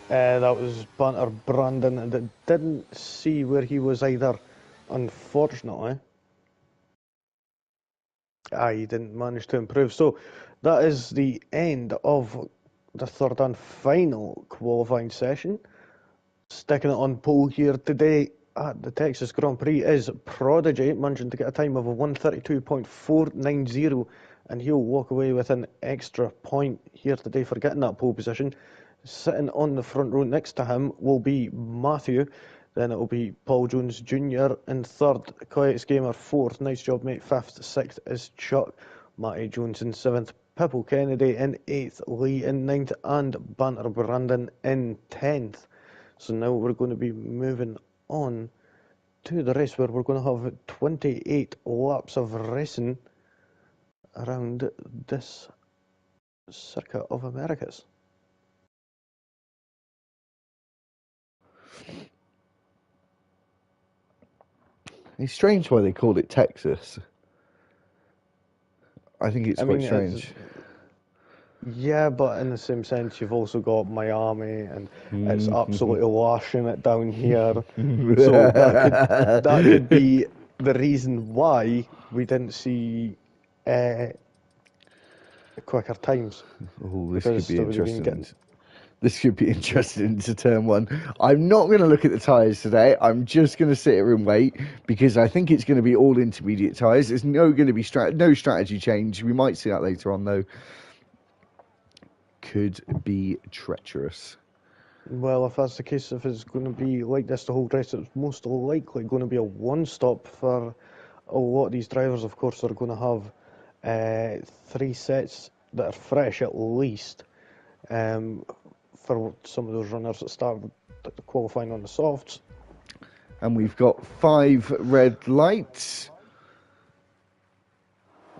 That was Banter Brandon, and I didn't see where he was either, unfortunately. He didn't manage to improve. So that is the end of the third and final qualifying session. Sticking it on pole here today at the Texas Grand Prix is Prodigy, managing to get a time of a 1:32.490, and he'll walk away with an extra point here today for getting that pole position. Sitting on the front row next to him will be Matthew, then it will be Paul Jones Jr. in third, Coix Gamer fourth, nice job mate, fifth, sixth is Chuck, Matty Jones in seventh, Pippo Kennedy in eighth, Lee in ninth, and Banter Brandon in 10th. So now we're going to be moving on to the race where we're going to have 28 laps of racing around this Circuit of Americas. It's strange why they called it Texas. I think it's quite strange. Yeah, but in the same sense, you've also got Miami, and it's absolutely lashing it down here. So that could be the reason why we didn't see quicker times. Oh, this could be interesting. This could be interesting to turn one. I'm not going to look at the tyres today. I'm just going to sit here and wait, because I think it's going to be all intermediate tyres. There's going to be no strategy change. We might see that later on, though. Could be treacherous. Well, if that's the case, if it's going to be like this the whole race, it's most likely going to be a one-stop for a lot of these drivers. Of course, they're going to have 3 sets that are fresh at least. For some of those runners that started qualifying on the softs. And we've got 5 red lights.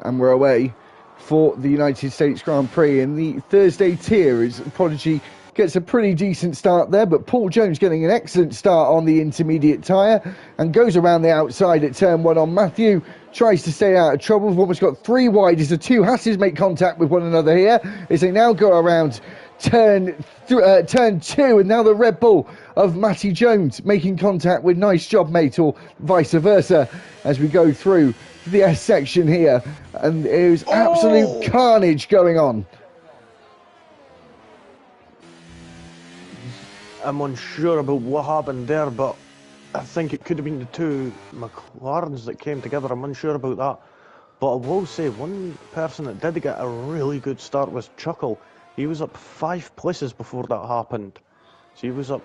And we're away for the United States Grand Prix. In the Thursday tier, as Prodigy gets a pretty decent start there, but Paul Jones getting an excellent start on the intermediate tyre and goes around the outside at turn 1 on Matthew. Tries to stay out of trouble. We've almost got 3 wide as the 2 Hasses make contact with one another here as they now go around turn 2, and now the Red Bull of Matty Jones making contact with Nice Job Mate, or vice versa, as we go through the S section here, and there's absolute carnage going on. I'm unsure about what happened there, but I think it could have been the 2 McLarens that came together. I'm unsure about that, but I will say one person that did get a really good start was Chuckle. He was up 5 places before that happened. So he was up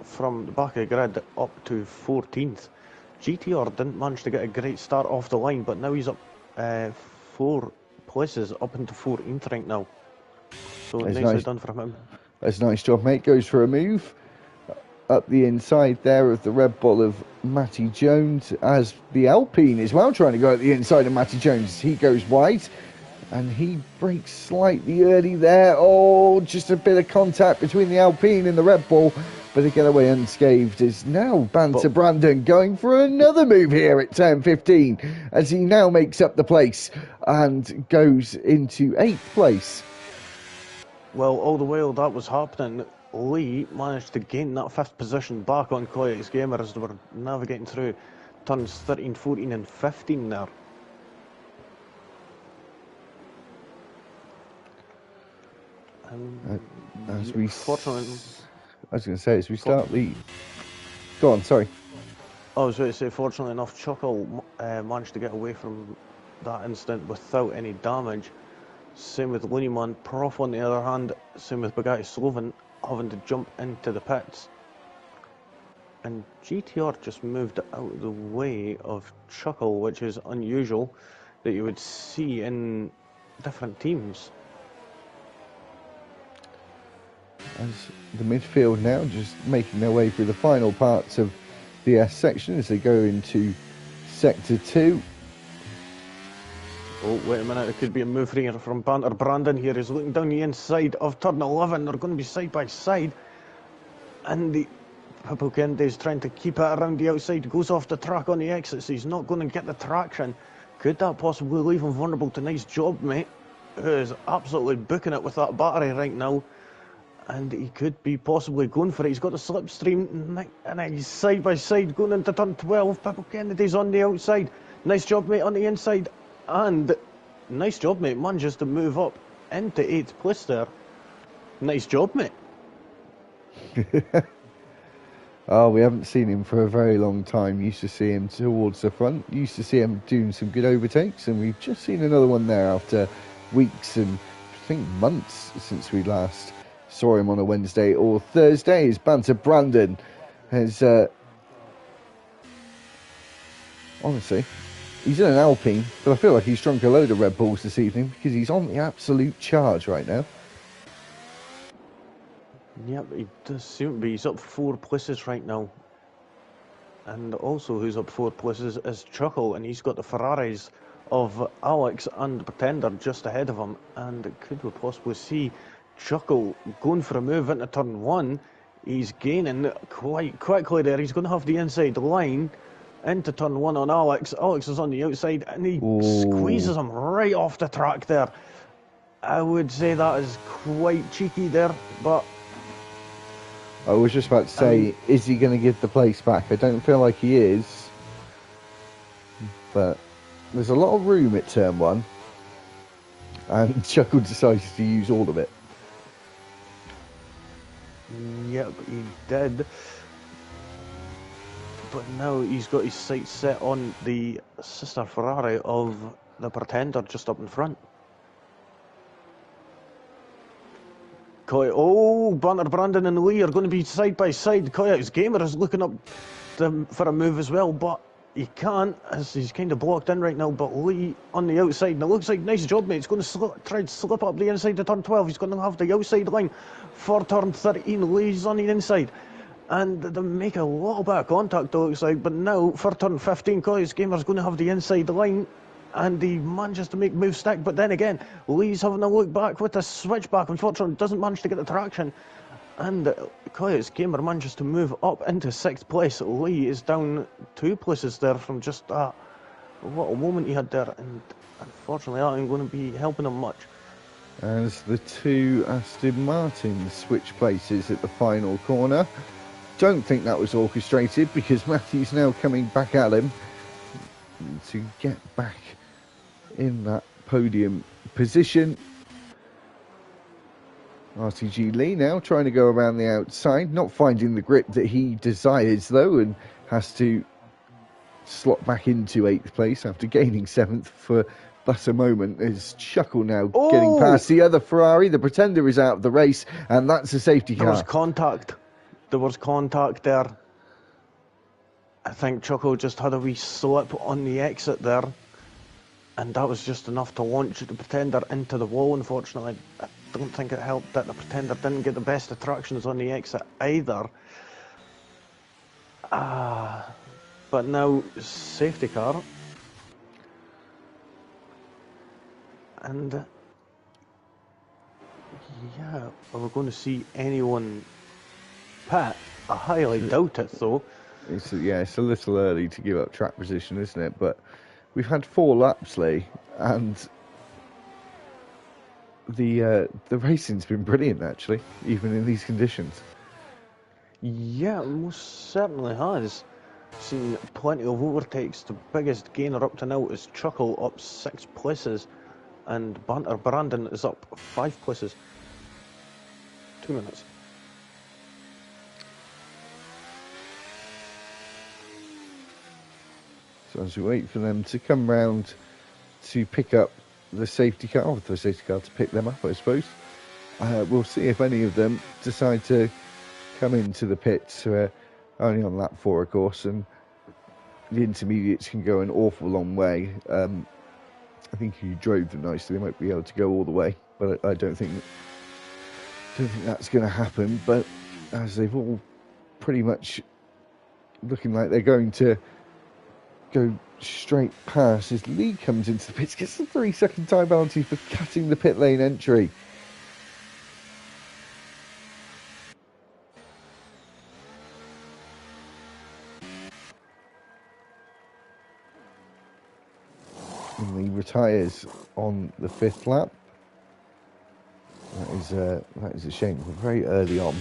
from the back of the grid up to 14th. GTR didn't manage to get a great start off the line, but now he's up 4 places, up into 14th right now. So nicely done from him. That's a nice job, mate. Goes for a move up the inside there of the Red Bull of Matty Jones, as the Alpine as well trying to go at the inside of Matty Jones. He goes wide. And he breaks slightly early there. Oh, just a bit of contact between the Alpine and the Red Bull. But they get away unscathed. Is now Banter Brandon going for another move here at turn 15. As he now makes up the place and goes into 8th place. Well, all the while that was happening, Lee managed to gain that 5th position back on Coix Gamer as they were navigating through turns 13, 14 and 15 there. Fortunately, I was going to say, as we start the... Go on, sorry. I was going to say, fortunately enough, Chuckle managed to get away from that incident without any damage. Same with Looneyman. Prof, on the other hand, same with Bugatti Sloven, having to jump into the pits. And GTR just moved out of the way of Chuckle, which is unusual that you would see in different teams. As the midfield now just making their way through the final parts of the S section as they go into Sector 2. Oh, wait a minute, it could be a move here from Banter Brandon here. He's looking down the inside of turn 11. They're going to be side by side. And the Pippo Kennedy's trying to keep it around the outside. Goes off the track on the exit, so he's not going to get the traction. Could that possibly leave him vulnerable to Nice Job, mate? Who is absolutely booking it with that battery right now. And he could be possibly going for it. He's got the slipstream, and he's side by side going into turn 12. Pippo Kennedy's on the outside. Nice job, mate, on the inside. And nice job, mate, manages to move up into 8th place there. Nice job, mate. Oh, we haven't seen him for a very long time. Used to see him towards the front. Used to see him doing some good overtakes. And we've just seen another one there after weeks and I think months since we last saw him on a Wednesday or Thursday. His Banter Brandon has, honestly, he's in an Alpine, but I feel like he's drunk a load of Red Bulls this evening because he's on the absolute charge right now. Yep, he does seem to be. He's up 4 places right now. And also who's up 4 places is Chuckle, and he's got the Ferraris of Alex and Pretender just ahead of him. And could we possibly see Chuckle going for a move into turn 1? He's gaining quite quickly there. He's going to have the inside line into turn 1 on Alex. Alex is on the outside, and he squeezes him right off the track there. I would say that is quite cheeky there, but I was just about to say, is he going to give the place back? I don't feel like he is. But there's a lot of room at turn 1. And Chuckle decides to use all of it. Yep, he did. But now he's got his sights set on the sister Ferrari of the Pretender just up in front. Oh, Banter Brandon and Lee are going to be side by side. Coyote's Gamer is looking up for a move as well, but he can't as he's kind of blocked in right now. But Lee on the outside, and it looks like nice job, mate. He's going to try to slip up the inside of turn 12. He's going to have the outside line for turn 13. Lee's on the inside. And they make a little bit of contact, though, it looks like. But now, for turn 15, Coyote's Gamer's going to have the inside line. And he manages to make move stick, but then again, Lee's having a look back with the switchback. Unfortunately, doesn't manage to get the traction. And Coyote's Gamer manages to move up into 6th place. Lee is down 2 places there from just that little moment he had there. And unfortunately, that ain't going to be helping him much. As the 2 Aston Martins switch places at the final corner. Don't think that was orchestrated because Matthew's now coming back at him to get back in that podium position. RTG Lee now trying to go around the outside, not finding the grip that he desires though, and has to slot back into 8th place after gaining 7th for but a moment. As Chuckle now getting past the other Ferrari. The Pretender is out of the race, and that's a safety car. There was contact. There was contact there. I think Chuckle just had a wee slip on the exit there, and that was just enough to launch the Pretender into the wall. Unfortunately, I don't think it helped that the Pretender didn't get the best of tractions on the exit either. But now, safety car. And yeah, are we going to see anyone pit? I highly doubt it, though. It's a little early to give up track position, isn't it? But we've had 4 laps, Lee, and the racing's been brilliant, actually, even in these conditions. Yeah, it most certainly has. Seen plenty of overtakes. The biggest gainer up to now is Chuckle, up 6 places, and Banter Brandon is up 5 places. 2 minutes. So as we wait for them to come round to pick up the safety car, or the safety car to pick them up, I suppose, we'll see if any of them decide to come into the pits only on lap 4, of course, and the intermediates can go an awful long way. I think if you drove them nicely, they might be able to go all the way, but I don't think that's going to happen. But as they've all pretty much looking like they're going to go straight past, as Lee comes into the pits, gets the 3-second time penalty for cutting the pit lane entry. And Lee retires on the 5th lap. That is a shame. We're very early on.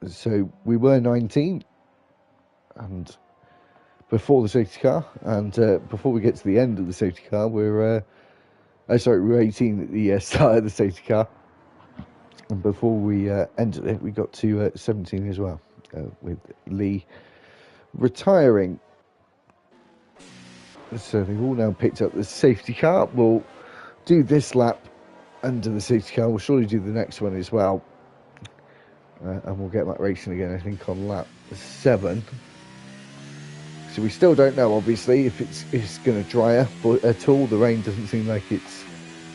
So we were 19, and before the safety car, and before we get to the end of the safety car, we're 18 at the start of the safety car, and before we ended it, we got to 17 as well, with Lee retiring. So they've all now picked up the safety car. We'll do this lap under the safety car. We'll surely do the next one as well. And we'll get that racing again, I think, on lap 7. So we still don't know, obviously, if it's going to dry up at all. The rain doesn't seem like it's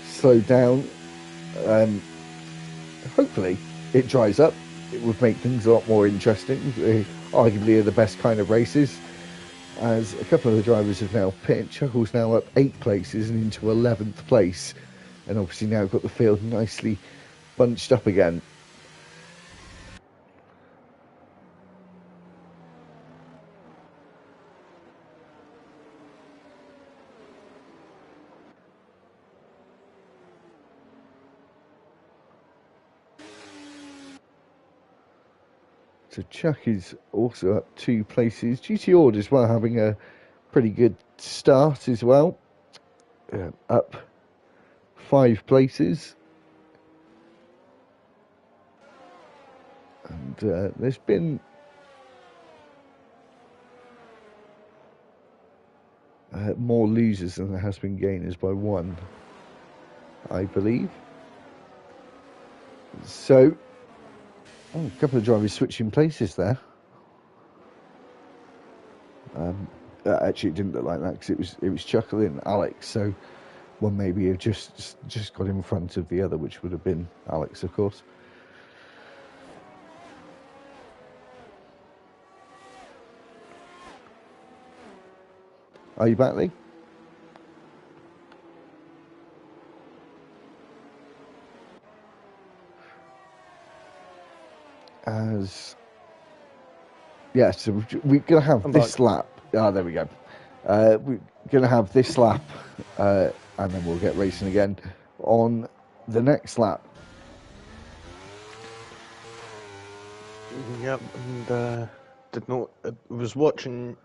slowed down. Hopefully it dries up. It would make things a lot more interesting. Arguably are the best kind of races, as a couple of the drivers have now pitted. Chuckle's now up 8 places and into 11th place, and obviously now got the field nicely bunched up again. So Chuck is also up 2 places. GT Ord as well, having a pretty good start as well. Up 5 places. And there's been more losers than there has been gainers by 1, I believe. So, a couple of drivers switching places there. Actually, it didn't look like that because it was Chuckle and Alex. So one maybe have just got in front of the other, which would have been Alex, of course. Are you back, Lee? So we're going to have this lap. Ah, there we go. We're going to have this lap, and then we'll get racing again on the next lap. Yep, and I was watching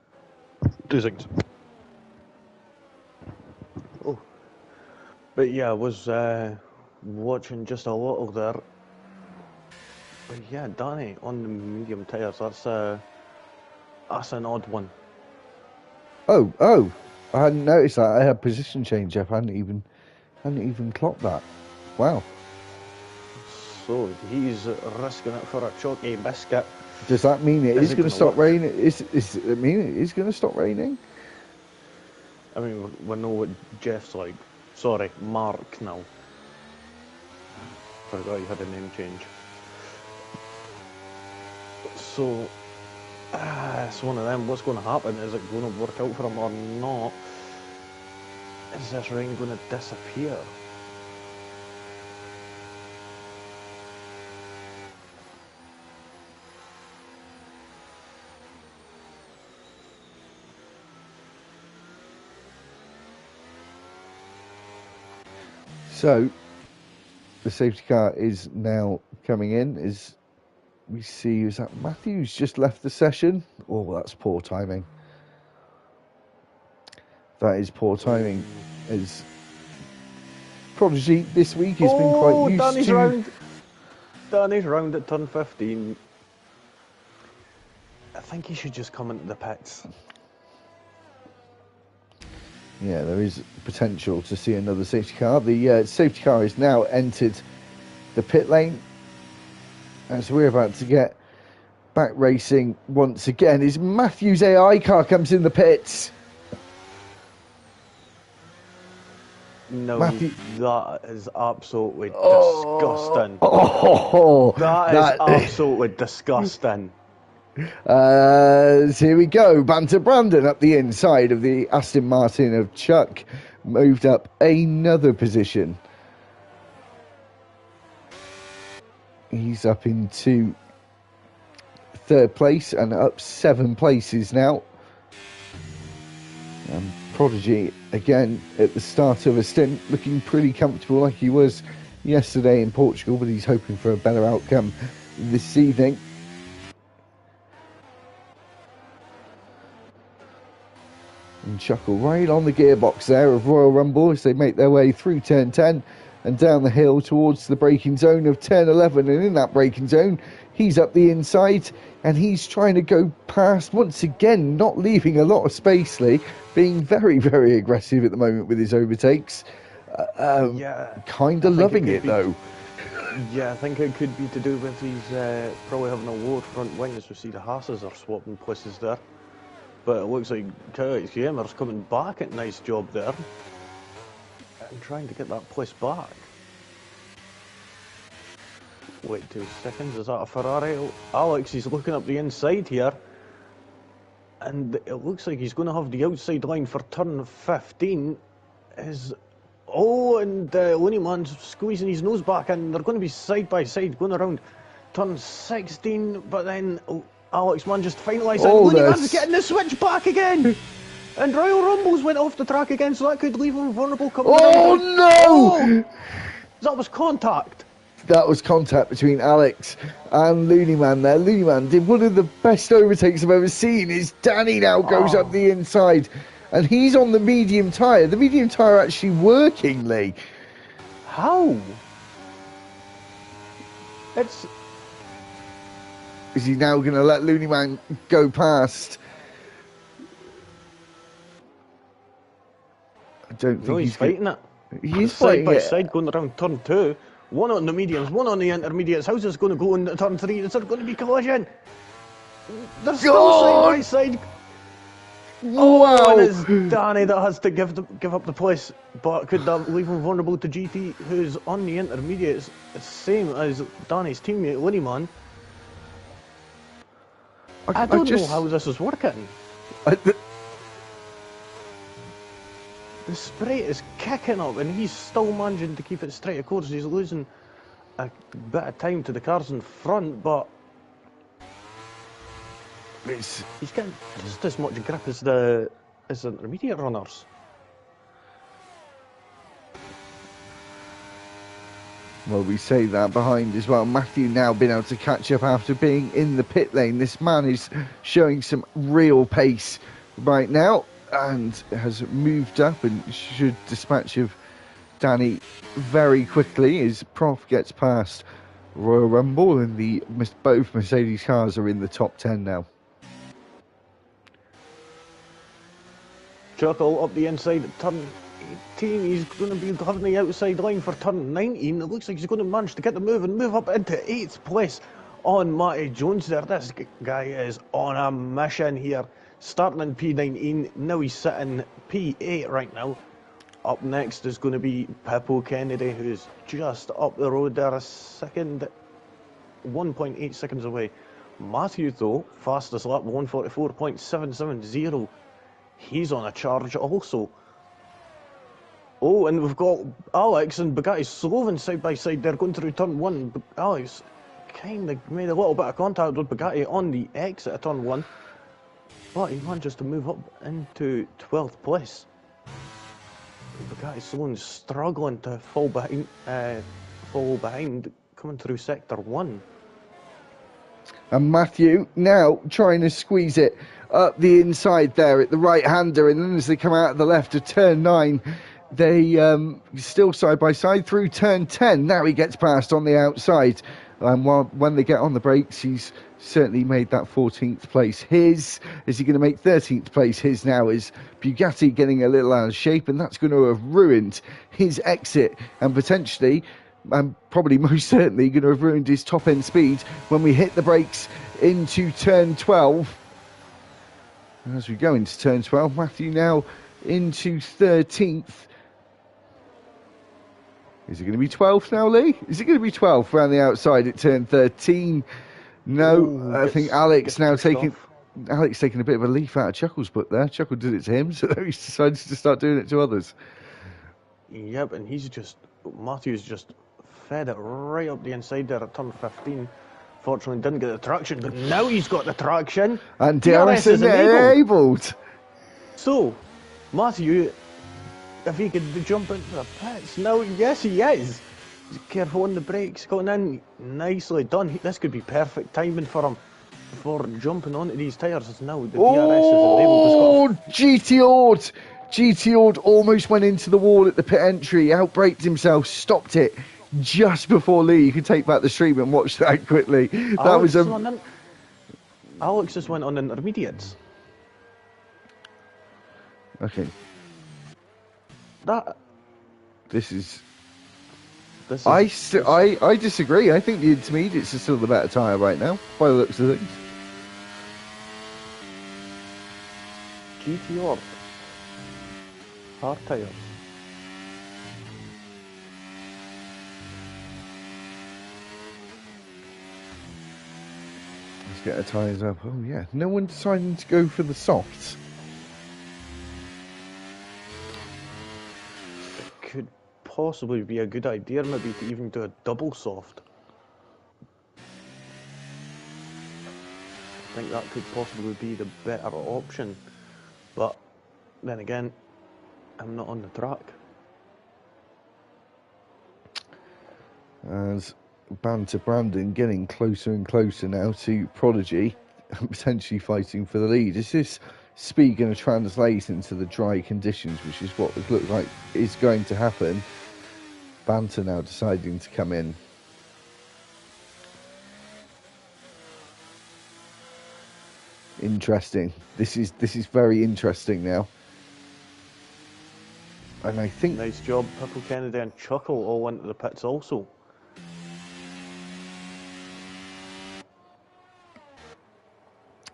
2 seconds. Oh, but yeah, I was watching just a little there. But yeah, Danny on the medium tyres. That's an odd one. Oh! I hadn't noticed that. I had position change up. I hadn't even clocked that. Wow. So he's risking it for a chalky biscuit. Does that mean it is going to stop raining? Is it mean it is going to stop raining? I mean, we know what Jeff's like. Sorry, Mark now. Forgot he had a name change. So, it's one of them. What's going to happen? Is it going to work out for him or not? Is this rain going to disappear? So, the safety car is now coming in. As we see, is that Matthews just left the session? Oh, that's poor timing. That is poor timing. As Prodigy this week has been quite used to... Danny's round at turn 15. I think he should just come into the pits. Yeah, there is potential to see another safety car. The safety car has now entered the pit lane. as we're about to get back racing once again, is Matthew's AI car comes in the pits. No, Matthew. that is absolutely disgusting. That is absolutely disgusting. So here we go. Banter Brandon up the inside of the Aston Martin of Chuck. Moved up another position. He's up into third place and up 7 places now. Prodigy again at the start of a stint, looking pretty comfortable like he was yesterday in Portugal, but he's hoping for a better outcome this evening. And Chuckle right on the gearbox there of Royal Rumble as they make their way through turn 10 and down the hill towards the braking zone of turn 11. And in that braking zone, he's up the inside and he's trying to go past once again, not leaving a lot of space, Lee, being very, very aggressive at the moment with his overtakes. Kind of loving it though. Yeah, I think it could be to do with he's probably having a lower front wing, as we see the Haas's are swapping places there. But it looks like Kurt Gamer's coming back at nice job there. And trying to get that place back. Wait 2 seconds, is that a Ferrari? Alex, he's looking up the inside here. And it looks like he's going to have the outside line for turn 15. And Looney Man's squeezing his nose back, and they're going to be side by side going around turn 16. But then Alex Mann just finalised it. Looney Man's getting the switch back again. And Royal Rumbles went off the track again, so that could leave him vulnerable coming around. No! That was contact. That was contact between Alex and Looney Man there. Looney Man did one of the best overtakes I've ever seen. Is Danny now goes up the inside, and he's on the medium tyre. The medium tyre actually working, Lee. How? Is he now going to let Looney Man go past? I don't think he's fighting it. He's side fighting by it. side going around turn 2. One on the mediums, one on the intermediates. How's this going to go into turn 3? Is there going to be collision? They're still side by side. Wow! And it's Danny that has to give up the place, but could that leave him vulnerable to GT, who's on the intermediates, the same as Danny's teammate Looney Man. I don't know how this is working. The spray is kicking up, and he's still managing to keep it straight. Of course, he's losing a bit of time to the cars in front, but he's getting just as much grip as the intermediate runners. Well, we say that behind as well. Matthew now been able to catch up after being in the pit lane. This man is showing some real pace right now and has moved up and should dispatch of Danny very quickly as Prof gets past Royal Rumble, and both Mercedes cars are in the top 10 now. Chuckle up the inside at turn 18. He's going to be having the outside line for turn 19. It looks like he's going to manage to get the move and move up into 8th place on Matty Jones there. This guy is on a mission here. Starting in P19, now he's sitting P8 right now. Up next is going to be Pippo Kennedy, who's just up the road there, a second, 1.8 seconds away. Matthew, though, fastest lap, 144.770. He's on a charge also. Oh, and we've got Alex and Bugatti Slovin side by side. They're going through turn 1. Alex kind of made a little bit of contact with Bugatti on the exit of turn 1. But he manages to move up into 12th place. Bugatti Sloan's struggling to fall behind coming through sector 1. And Matthew now trying to squeeze it up the inside there at the right-hander, and then as they come out of the left of turn 9, they still side by side through turn 10. Now he gets past on the outside. When they get on the brakes, he's certainly made that 14th place his. Is he going to make 13th place his now? Is Bugatti getting a little out of shape, and that's going to have ruined his exit and potentially and probably most certainly going to have ruined his top end speed when we hit the brakes into turn 12. And as we go into turn 12, Matthew now into 13th. Is it going to be 12th now, Lee? Is it going to be 12th around the outside at turn 13? No, Ooh, I think Alex now taking off. Alex taking a bit of a leaf out of Chuckle's book there. Chuckle did it to him, so he's decided to start doing it to others. Yep, and Matthew's just fed it right up the inside there at turn 15. Fortunately, didn't get the traction, but now he's got the traction. And DRS is enabled. So, Matthew, if he could jump into the pits, now, yes, he is. He's careful on the brakes, going in, nicely done. This could be perfect timing for him before jumping onto these tyres. As now the DRS is enabled. GTO'd almost went into the wall at the pit entry, outbraked himself, stopped it just before Lee. You can take back the stream and watch that quickly. Alex just went on intermediates. Okay. I disagree. I think the intermediates are still the better tyre right now, by the looks of things. GTR hard tyres. Let's get our tyres up. Oh yeah, no one deciding to go for the softs. It could possibly be a good idea, maybe to even do a double soft. I think that could possibly be the better option, but then again, I'm not on the track. As Banter Brandon getting closer and closer now to Prodigy, and potentially fighting for the lead. Is this speed going to translate into the dry conditions, which is what it looks like is going to happen? Banter now deciding to come in. Interesting. This is very interesting now. And I think nice job, Pipple Kennedy and Chuckle all went to the pits also.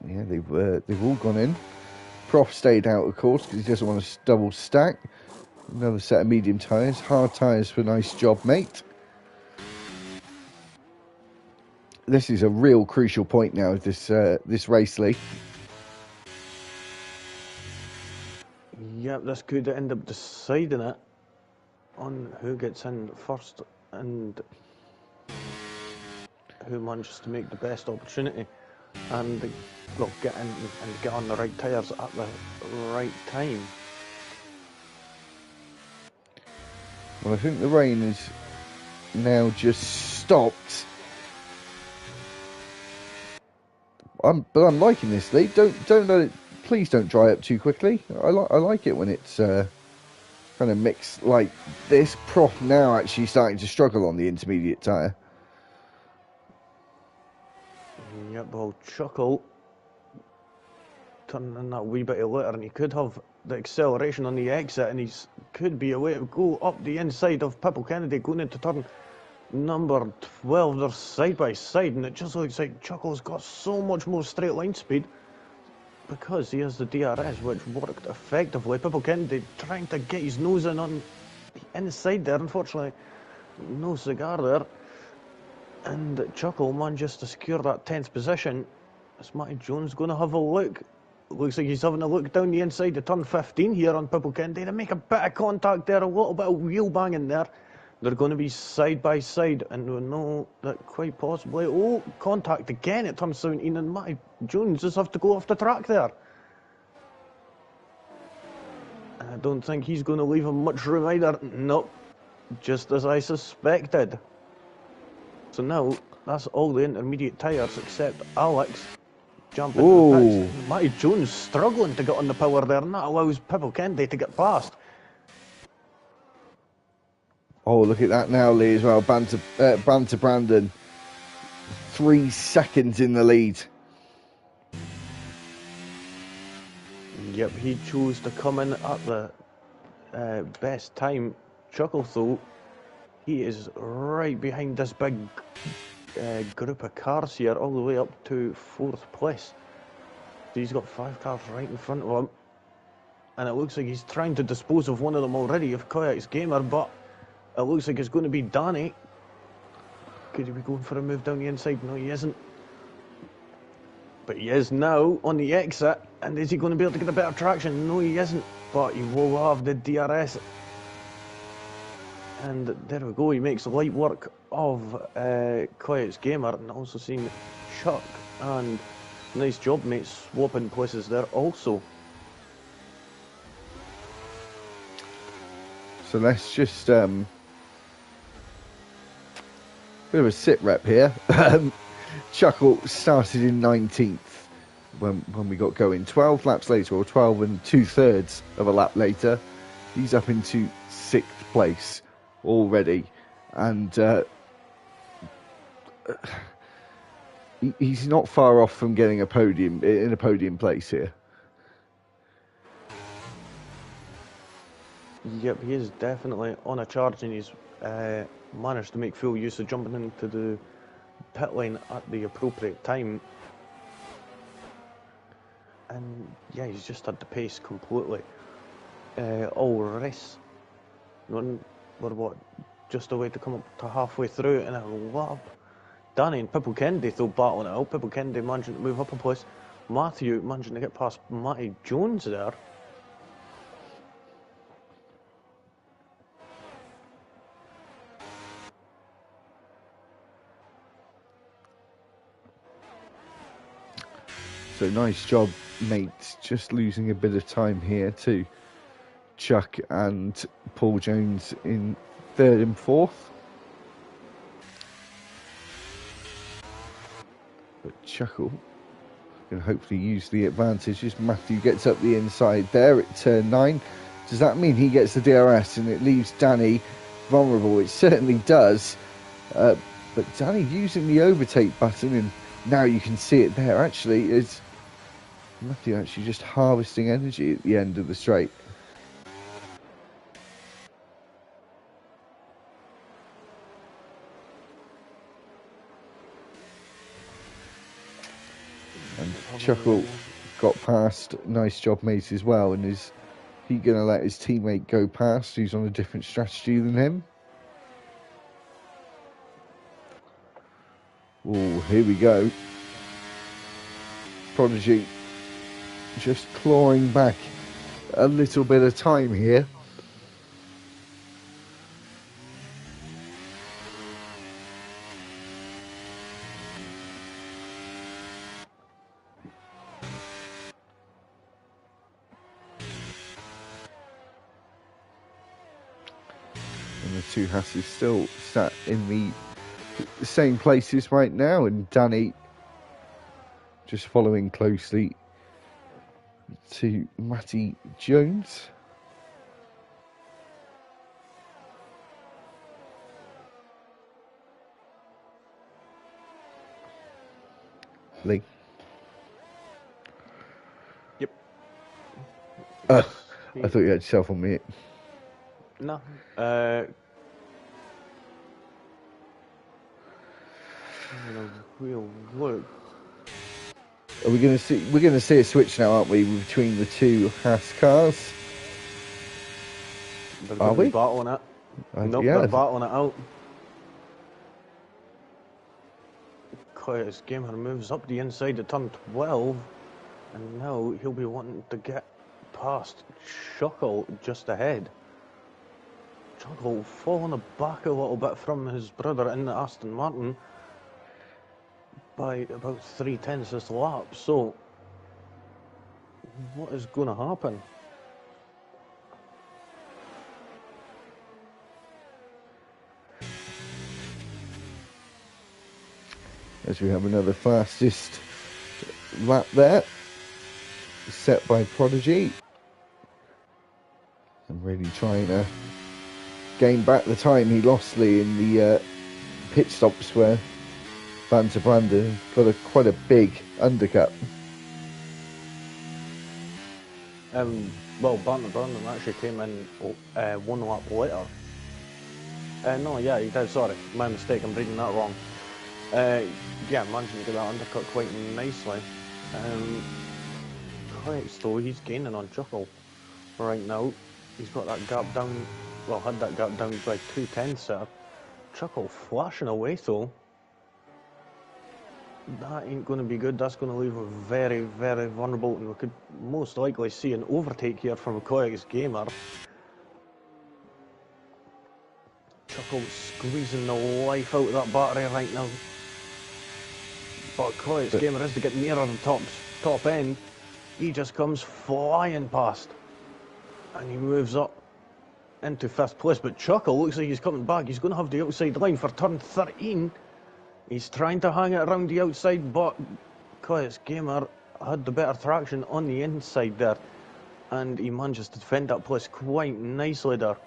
Yeah, they've all gone in. Prof stayed out, of course, because he doesn't want to double stack. Another set of medium tyres, hard tyres for nice job, mate. This is a real crucial point now of this race, Lee. Yep, this could end up deciding it on who gets in first and who manages to make the best opportunity and get in and get on the right tyres at the right time. Well, I think the rain has now just stopped. But I'm liking this, Lee. Don't let it. Please don't dry up too quickly. I like it when it's kind of mixed like this. Prof now actually starting to struggle on the intermediate tyre. Yep, well, Chuckle turning in that wee bit later, and he could have the acceleration on the exit, and he could be a way to go up the inside of Pipple Kennedy going into turn number 12. They're side by side, and it just looks like Chuckle's got so much more straight line speed because he has the DRS, which worked effectively. Pipple Kennedy trying to get his nose in on the inside there. Unfortunately, no cigar there. And Chuckle manages to secure that 10th position. Is Matty Jones going to have a look? Looks like he's having a look down the inside of turn 15 here on Pipple Kennedy. They make a bit of contact there, a little bit of wheel banging there. They're going to be side by side, and we know that quite possibly, contact again at turn 17, and Matty Jones just have to go off the track there. And I don't think he's going to leave him much room either. Nope, just as I suspected. So now, that's all the intermediate tyres except Alex jumping into the pits. Matty Jones struggling to get on the power there, and that allows Pipple Kennedy to get past. Oh, look at that now, Lee, as well. Banter Brandon, 3 seconds in the lead. Yep, he chose to come in at the best time. Chuckle, though, he is right behind this big group of cars here, all the way up to 4th place. So he's got 5 cars right in front of him, and it looks like he's trying to dispose of one of them already, of Koyak's Gamer, but it looks like it's going to be Danny. Could he be going for a move down the inside? No, he isn't. But he is now on the exit, and is he going to be able to get a better traction? No, he isn't, but he will have the DRS. And there we go, he makes light work of Koyak's Gamer, and also seeing Chuck, and nice job, mate, swapping places there also. So let's just bit of a sit rep here. Chuckle started in 19th when we got going. 12 laps later, or 12 and 2/3 of a lap later, he's up into 6th place already, and he's not far off from getting a podium place here. Yep, he is definitely on a charge, and he's managed to make full use of jumping into the pit lane at the appropriate time. And yeah, he's just had the pace completely. All race. We're what, just a way to come up to halfway through in a lap. Danny and Pippo Kennedy still battling it out. Pippo Kennedy managing to move up a place. Matthew managing to get past Matty Jones there. So nice job, mate. Just losing a bit of time here to Chuck and Paul Jones in 3rd and 4th. But Chuckle can hopefully use the advantage as Matthew gets up the inside there at turn 9. Does that mean he gets the DRS and it leaves Danny vulnerable? It certainly does. But Danny using the overtake button, and now you can see it there actually, is Matthew actually just harvesting energy at the end of the straight. And Chuckle got past. Nice job, mate, as well. And is he going to let his teammate go past, who's on a different strategy than him? Oh, here we go. Prodigy just clawing back a little bit of time here. And the two Hasses still sat in the same places right now, and Danny just following closely to Matty Jones. Lee. Yep. I thought you had yourself on mute. No. We'll look. Are we going to see? We're going to see a switch now, aren't we, between the two Haas cars? They're going to be battling it. Nope, yeah. they're battling it out. Koyak's Gamer moves up the inside of turn 12, and now he'll be wanting to get past Chuckle just ahead. Chuckle falling back a little bit from his brother in the Aston Martin by about 3/10 this lap. So, what is going to happen? As we have another fastest lap there, set by Prodigy. And really trying to gain back the time he lost, Lee, in the pit stops where Van der Branden got quite a big undercut. Well, Van der Branden actually came in 1 lap later. No, yeah, he did, sorry. My mistake, I'm reading that wrong. Yeah, managing to get that undercut quite nicely. Correct, though, he's gaining on Chuckle right now. He's got that gap down, well, had that gap down by 2/10 there. Chuckle flashing away, though. That ain't going to be good. That's going to leave him very, very vulnerable, and we could most likely see an overtake here from Koyak's Gamer. Chuckle squeezing the life out of that battery right now. But Koyak's Gamer is to get nearer the top end. He just comes flying past. And he moves up into 5th place. But Chuckle looks like he's coming back. He's going to have the outside line for turn 13. He's trying to hang it around the outside, but Koyak's Gamer had the better traction on the inside there. And he manages to defend that place quite nicely there.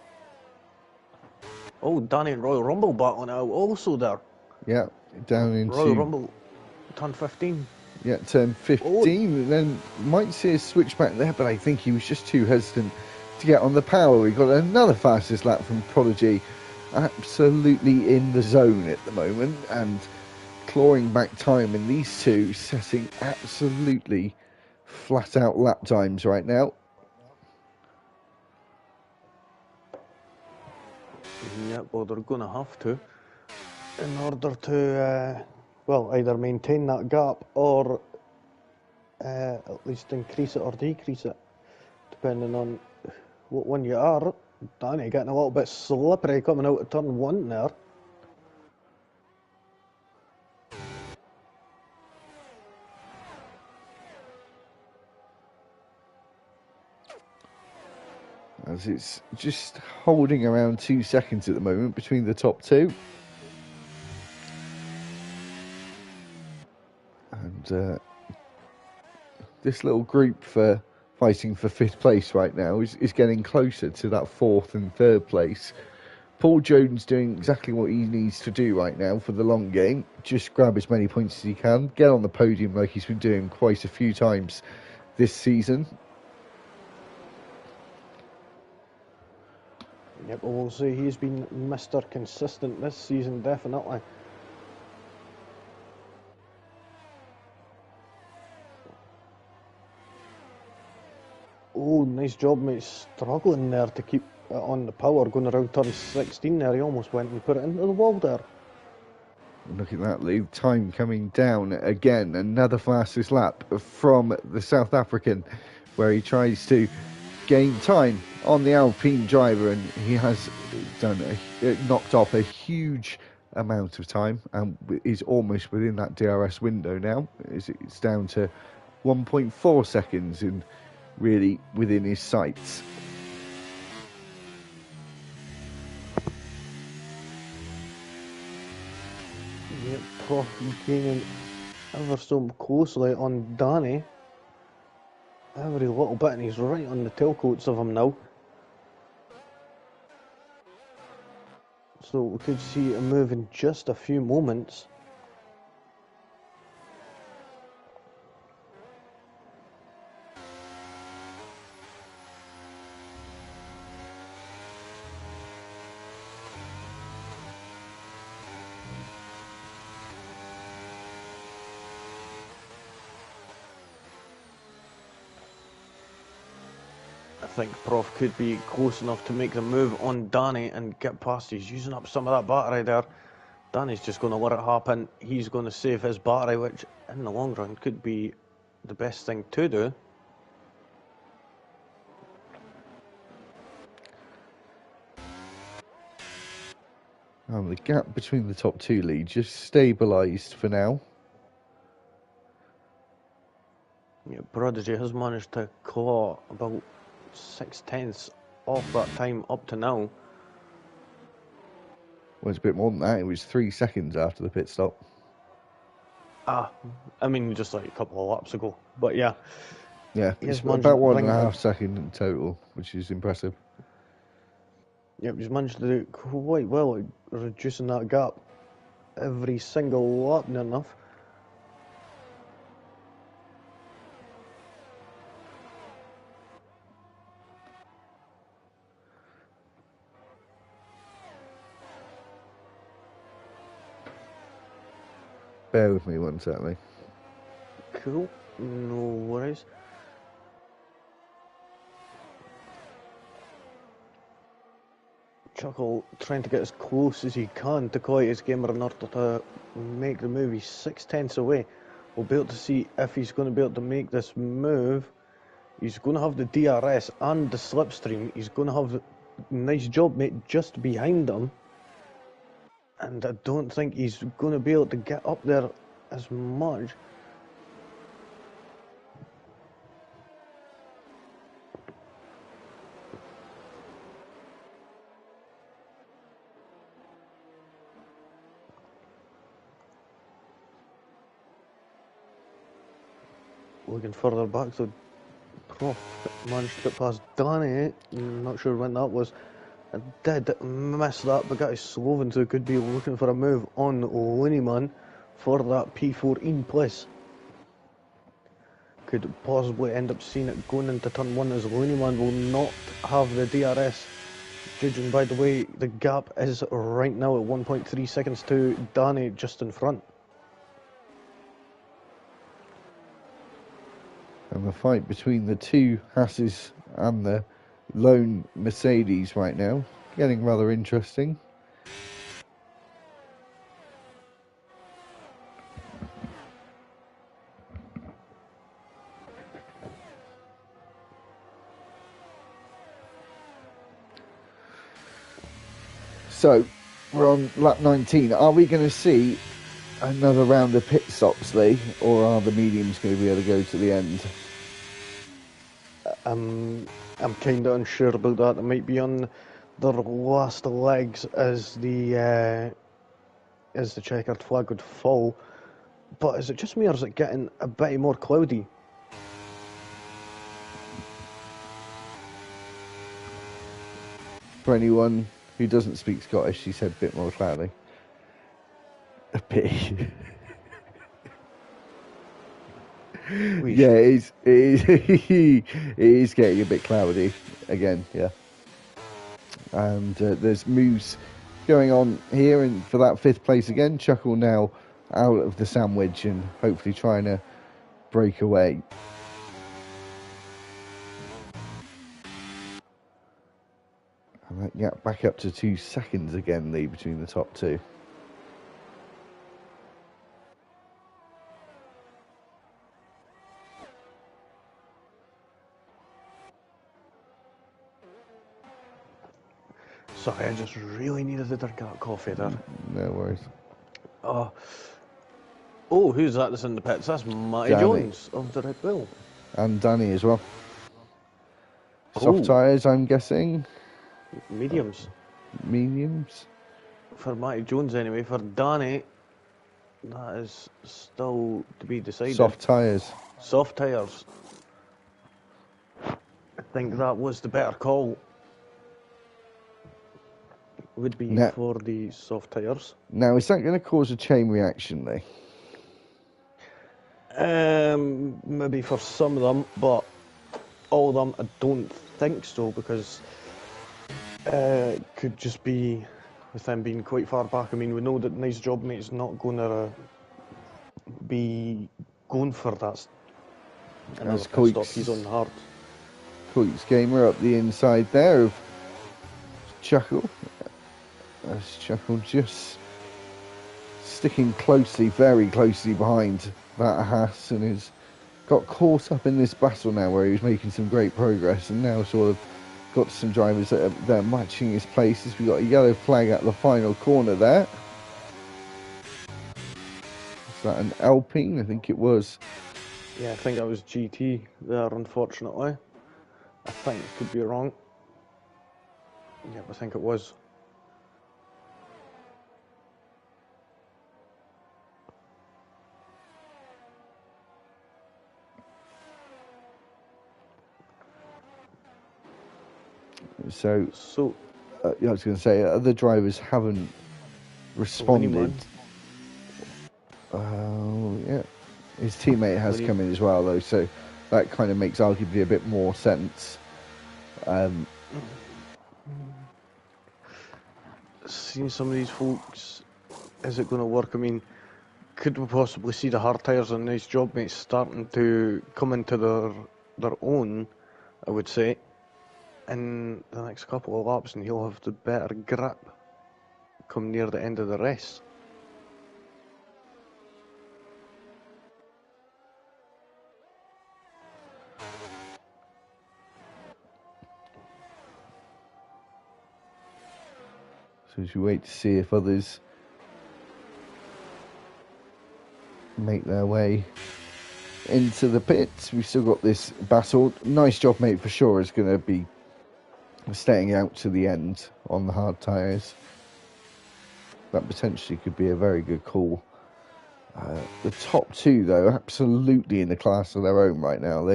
Oh, Danny and Royal Rumble battling out also there. Yeah, down into Royal Rumble, turn 15. Yeah, turn 15. Then might see a switch back there, but I think he was just too hesitant to get on the power. We got another fastest lap from Prodigy, absolutely in the zone at the moment, and clawing back time. And these two setting absolutely flat out lap times right now. Yeah, well, they're going to have to in order to, well, either maintain that gap or at least increase it or decrease it, depending on what one you are. Danny getting a little bit slippery coming out of turn 1 there. As it's just holding around 2 seconds at the moment between the top two. And this little group for fighting for 5th place right now is getting closer to that 4th and 3rd place. Paul Jones doing exactly what he needs to do right now for the long game. Just grab as many points as he can, get on the podium like he's been doing quite a few times this season. Yep, well, we'll say he's been Mr. Consistent this season, definitely. Oh, nice job, mate. Struggling there to keep it on the power, going around turn 16 there. He almost went and put it into the wall there. Look at that, Lee. Time coming down again. Another fastest lap from the South African, where he tries to gain time on the Alpine driver, and he has knocked off a huge amount of time and is almost within that DRS window now. It's down to 1.4 seconds and really within his sights. Yep, Prof gaining ever so closely on Danny. Every little bit, and he's right on the tailcoats of him now. So we could see a move in just a few moments. I think Prof could be close enough to make the move on Danny and get past. He's using up some of that battery there. Danny's just going to let it happen. He's going to save his battery, which in the long run could be the best thing to do. The gap between the top two leads just stabilised for now. Yeah, Prodigy has managed to claw about 6/10 off that time up to now. Well, it's a bit more than that. It was 3 seconds after the pit stop. I mean, just like a couple of laps ago. But yeah. Yeah, it's about 1.5 seconds in total, which is impressive. Yeah, he's managed to do quite well at reducing that gap every single lap near enough. Bear with me one second. Cool, no worries. Chuckle trying to get as close as he can to Coyote's gamer in order to make the move. He's 6/10 away. We'll be able to see if he's going to be able to make this move. He's going to have the DRS and the slipstream. He's going to have the nice job mate just behind him. And I don't think he's going to be able to get up there as much. Looking further back, so Prof managed to get past Danny. Not sure when that was. I did miss that, but got his Sloven, so could be looking for a move on Looneyman for that P14 place. Could possibly end up seeing it going into turn 1 as Looneyman will not have the DRS. Judging by the way the gap is right now at 1.3 seconds to Danny just in front. And the fight between the two Hasses and the lone Mercedes right now, getting rather interesting. So, we're on lap 19. Are we going to see another round of pit stops, Lee, or are the mediums going to be able to go to the end? I'm kind of unsure about that. It might be on their last legs as the checkered flag would fall. But is it just me or is it getting a bit more cloudy? For anyone who doesn't speak Scottish, she said a bit more cloudy. A bit. Yeah, it is getting a bit cloudy again, yeah. And there's moves going on here, and for that 5th place again, Chuckle now out of the sandwich and hopefully trying to break away. And that gap back up to 2 seconds again, Lee, between the top two. Sorry, I just really needed a drink of that coffee there. No worries. Oh, who's that that's in the pits? That's Matty Danny. Jones of the Red Bull. And Danny as well. Soft tyres, I'm guessing. Mediums. Mediums. For Matty Jones anyway. For Danny, that is still to be decided. Soft tyres. Soft tyres. I think that was the better call. Would be for the soft tyres. Now, is that going to cause a chain reaction, Lee? Maybe for some of them, but all of them I don't think so, because it could just be with them being quite far back. I mean, we know that Nice Job Mate's not going to be going for that. Another pit stop, he's on hard. Coix Gamer up the inside there of Chuckle. As Chuckle just sticking closely, very closely behind that Haas, and has got caught up in this battle now where he was making some great progress, and now sort of got some drivers that are matching his places. We've got a yellow flag at the final corner there. Is that an Alpine? I think it was. Yeah, I think that was GT there, unfortunately. I think, could be wrong. Yeah, I think it was. So yeah, I was going to say, other drivers haven't responded. Yeah, his teammate has come in as well, though, so that kind of makes arguably a bit more sense. Seeing some of these folks, is it going to work? I mean, could we possibly see the hard tyres and Nice Job Mate starting to come into their own, I would say, in the next couple of laps, and he'll have the better grip come near the end of the race. So as we wait to see if others make their way into the pits, we've still got this battle. Nice Job Mate for sure is going to be staying out to the end on the hard tyres. That potentially could be a very good call. The top two, though, absolutely in the class of their own right now.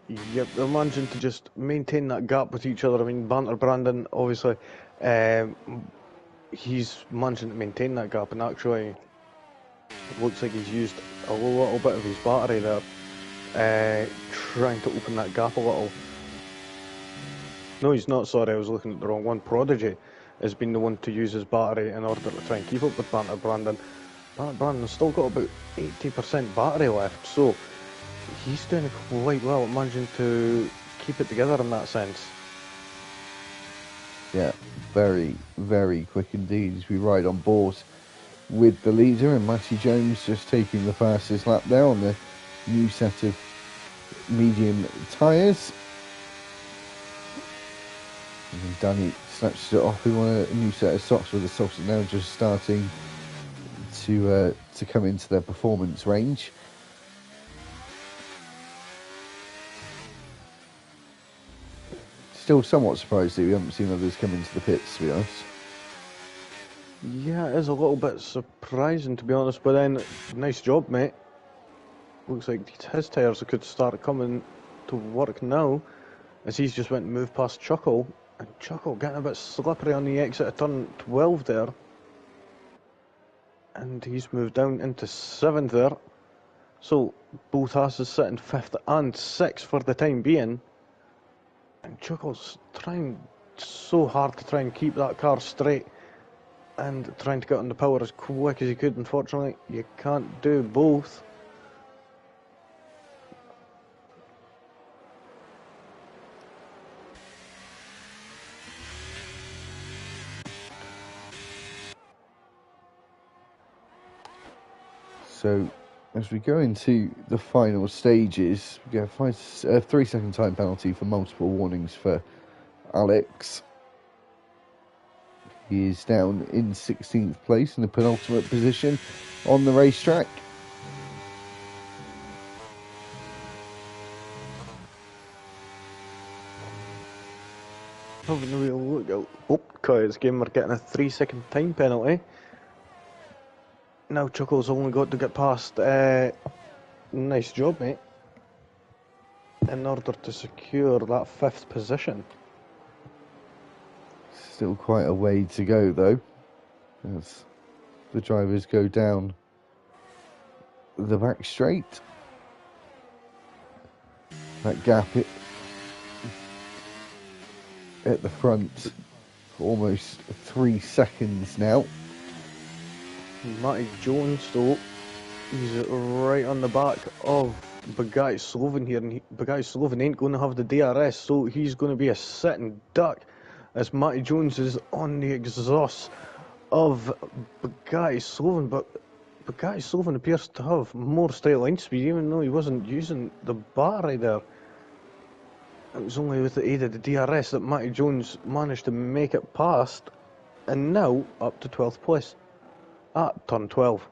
Yep, they're managing to just maintain that gap with each other. I mean, Banter Brandon, obviously, he's managing to maintain that gap, and actually, it looks like he's used a little bit of his battery there, trying to open that gap a little. No, he's not, sorry, I was looking at the wrong one. Prodigy has been the one to use his battery in order to try and keep up with Banter Brandon. Banter Brandon's still got about 80% battery left, so he's doing quite well at managing to keep it together in that sense. Yeah, very, very quick indeed as we ride on board with the leader, and Matty Jones just taking the fastest lap there on the new set of medium tyres. And Danny snatches it off in a new set of socks, with the socks are now just starting to come into their performance range. Still somewhat surprised that we haven't seen others come into the pits, to be honest. Yeah, it is a little bit surprising, to be honest, but then, nice job, mate. Looks like his tyres could start coming to work now, as he's just went and moved past Chuckle, and Chuckle getting a bit slippery on the exit of turn 12 there. And he's moved down into 7th there. So, both asses sitting 5th and 6th for the time being. And Chuckle's trying so hard to try and keep that car straight and trying to get on the power as quick as he could. Unfortunately, you can't do both. So, as we go into the final stages, we get a 3-second time penalty for multiple warnings for Alex. He is down in 16th place in the penultimate position on the racetrack. Having a real look out. Oh, Coyote's game, we're getting a 3-second time penalty. Now Chuckle's only got to get past. Nice job, mate. In order to secure that 5th position. Still quite a way to go, though, as the drivers go down the back straight. That gap at the front, almost 3 seconds now. Matty Jones, though, he's right on the back of Bugatti Sloven here, and Bugatti Sloven ain't going to have the DRS, so he's going to be a sitting duck as Matty Jones is on the exhaust of Bugatti Sloven, but Bugatti Sloven appears to have more straight line speed, even though he wasn't using the battery there. It was only with the aid of the DRS that Matty Jones managed to make it past, and now up to 12th place at turn 12.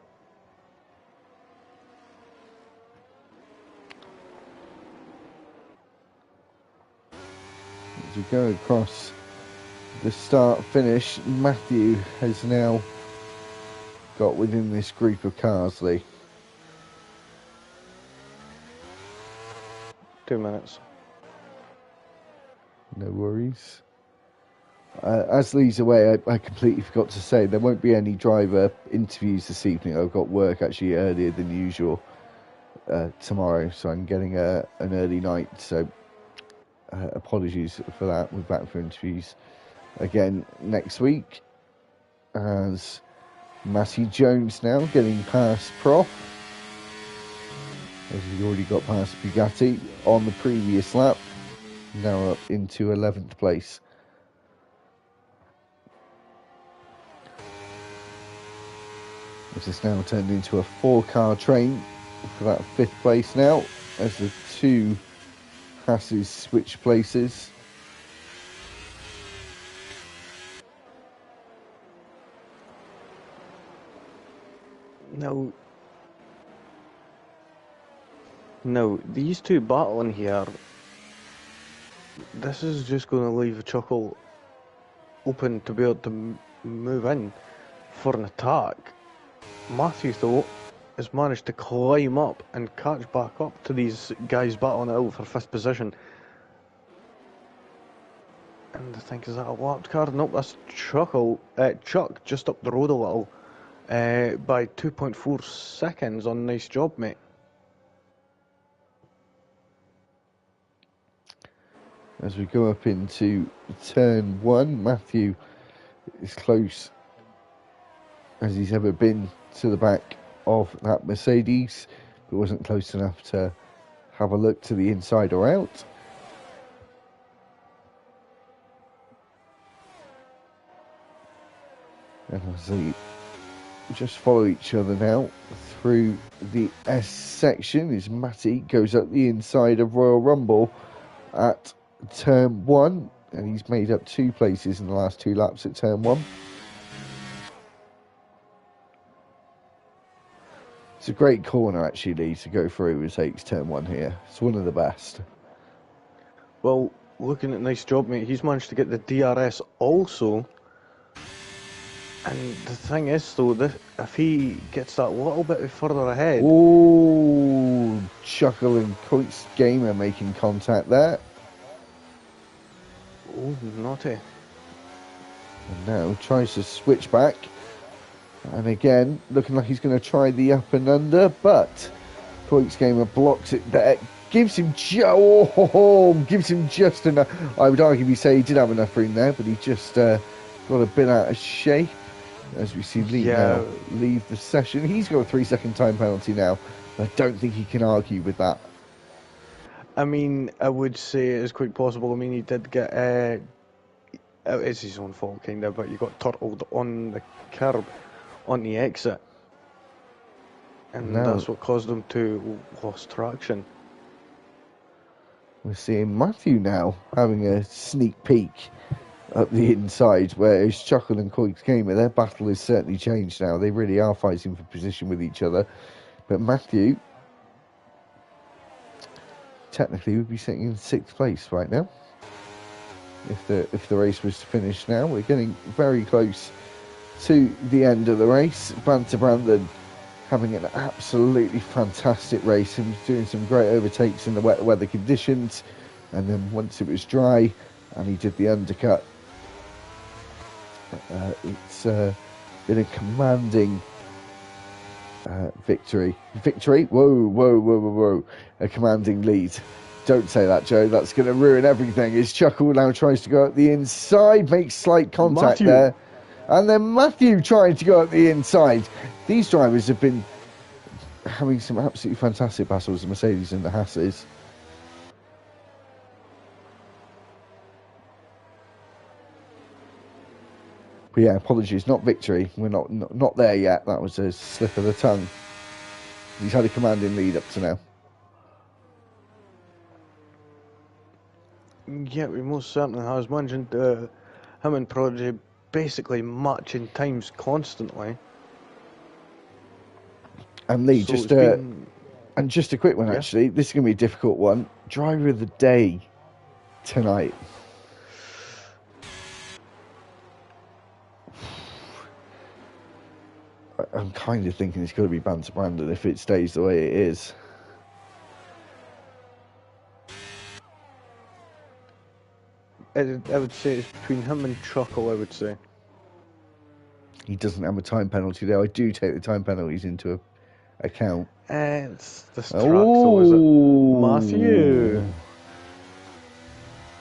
As we go across the start finish, Matthew has now got within this group of cars, Lee. 2 minutes. No worries. As Lee's away, I completely forgot to say there won't be any driver interviews this evening. I've got work actually earlier than usual tomorrow, so I'm getting an early night. So apologies for that. We're back for interviews again next week, as Matthew Jones now getting past Prof, as he already got past Bugatti on the previous lap, now up into 11th place. This has now turned into a 4-car train for that 5th place now, as the 2 Hasses switch places. Now, these two battling here, this is just going to leave Chuckle open to be able to move in for an attack. Matthew, though, has managed to climb up and catch back up to these guys battling it out for 5th position. And I think, is that a lapped car? Nope, that's Chuck just up the road a little by 2.4 seconds on nice job, mate. As we go up into turn 1, Matthew is close as he's ever been to the back of that Mercedes, but wasn't close enough to have a look to the inside or out. And as they just follow each other now through the S section, as Matty goes up the inside of Royal Rumble at turn 1, and he's made up 2 places in the last 2 laps at turn 1. It's a great corner actually to go through as H turn 1 here. It's one of the best. Well, looking at nice job, mate, he's managed to get the DRS also. And the thing is, though, if he gets that little bit further ahead... Oh, Chuckle and Coits Gamer making contact there. Oh, naughty. And now tries to switch back. And again, looking like he's going to try the up and under, but Coits Gamer blocks it there. Gives him just enough. I would arguably say he did have enough room there, but he just got a bit out of shape. As we see Lee now leave the session. He's got a 3-second time penalty now. I don't think he can argue with that. I mean, I would say it is quite possible. I mean, he did get... it's his own fault, kind of, but he got turtled on the curb on the exit. And that's what caused him to lose traction. We're seeing Matthew now having a sneak peek up the inside, whereas Chuckle and Coits Gamer, their battle has certainly changed now. They really are fighting for position with each other. But Matthew technically would be sitting in 6th place right now if the race was to finish now. We're getting very close to the end of the race. Banter Brandon having an absolutely fantastic race and doing some great overtakes in the wet weather conditions, and then once it was dry and he did the undercut, it's been a commanding victory. Whoa, a commanding lead. Don't say that, Joe, that's going to ruin everything. As Chuckle now tries to go up the inside, makes slight contact there, and then Matthew trying to go up the inside. These drivers have been having some absolutely fantastic battles, the Mercedes and the Hasses. But yeah, apologies, not victory. We're not there yet. That was a slip of the tongue. He's had a commanding lead up to now. Yeah, we most certainly has. Mentioned him and Prodigy basically matching times constantly. And Lee, so just a quick one actually. This is going to be a difficult one. Driver of the day tonight. I'm kind of thinking it's got to be Banter Brandon if it stays the way it is. I would say it's between him and Chuckle, I would say. He doesn't have a time penalty there. I do take the time penalties into account. It's this track, though, is it? Matthew.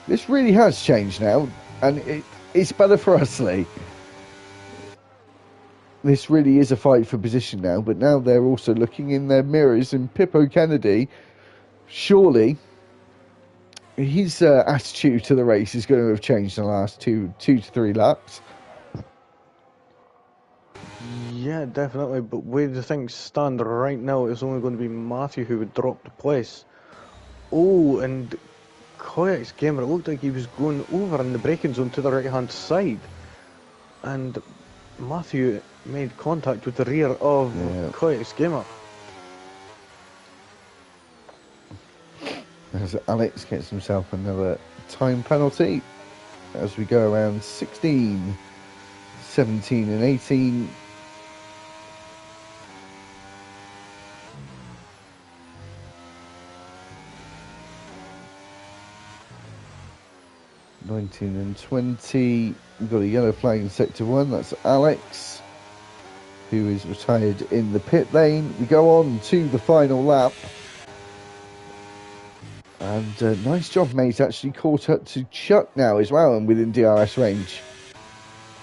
This really has changed now, and it's better for us, Lee. this really is a fight for position now, but now they're also looking in their mirrors, and Pippo Kennedy, surely his attitude to the race is going to have changed in the last two to three laps. Yeah, definitely. But where the things stand right now, it's only going to be Matthew who would drop the place. Oh, and Koyak's gamer, it looked like he was going over in the braking zone to the right-hand side. And Matthew made contact with the rear of Koyak's gamer. As Alex gets himself another time penalty as we go around 16, 17 and 18. (19 and 20). We've got a yellow flag in sector 1. That's Alex, who is retired in the pit lane. We go on to the final lap. And nice job, mate. Actually caught up to Chuck now as well, and within DRS range.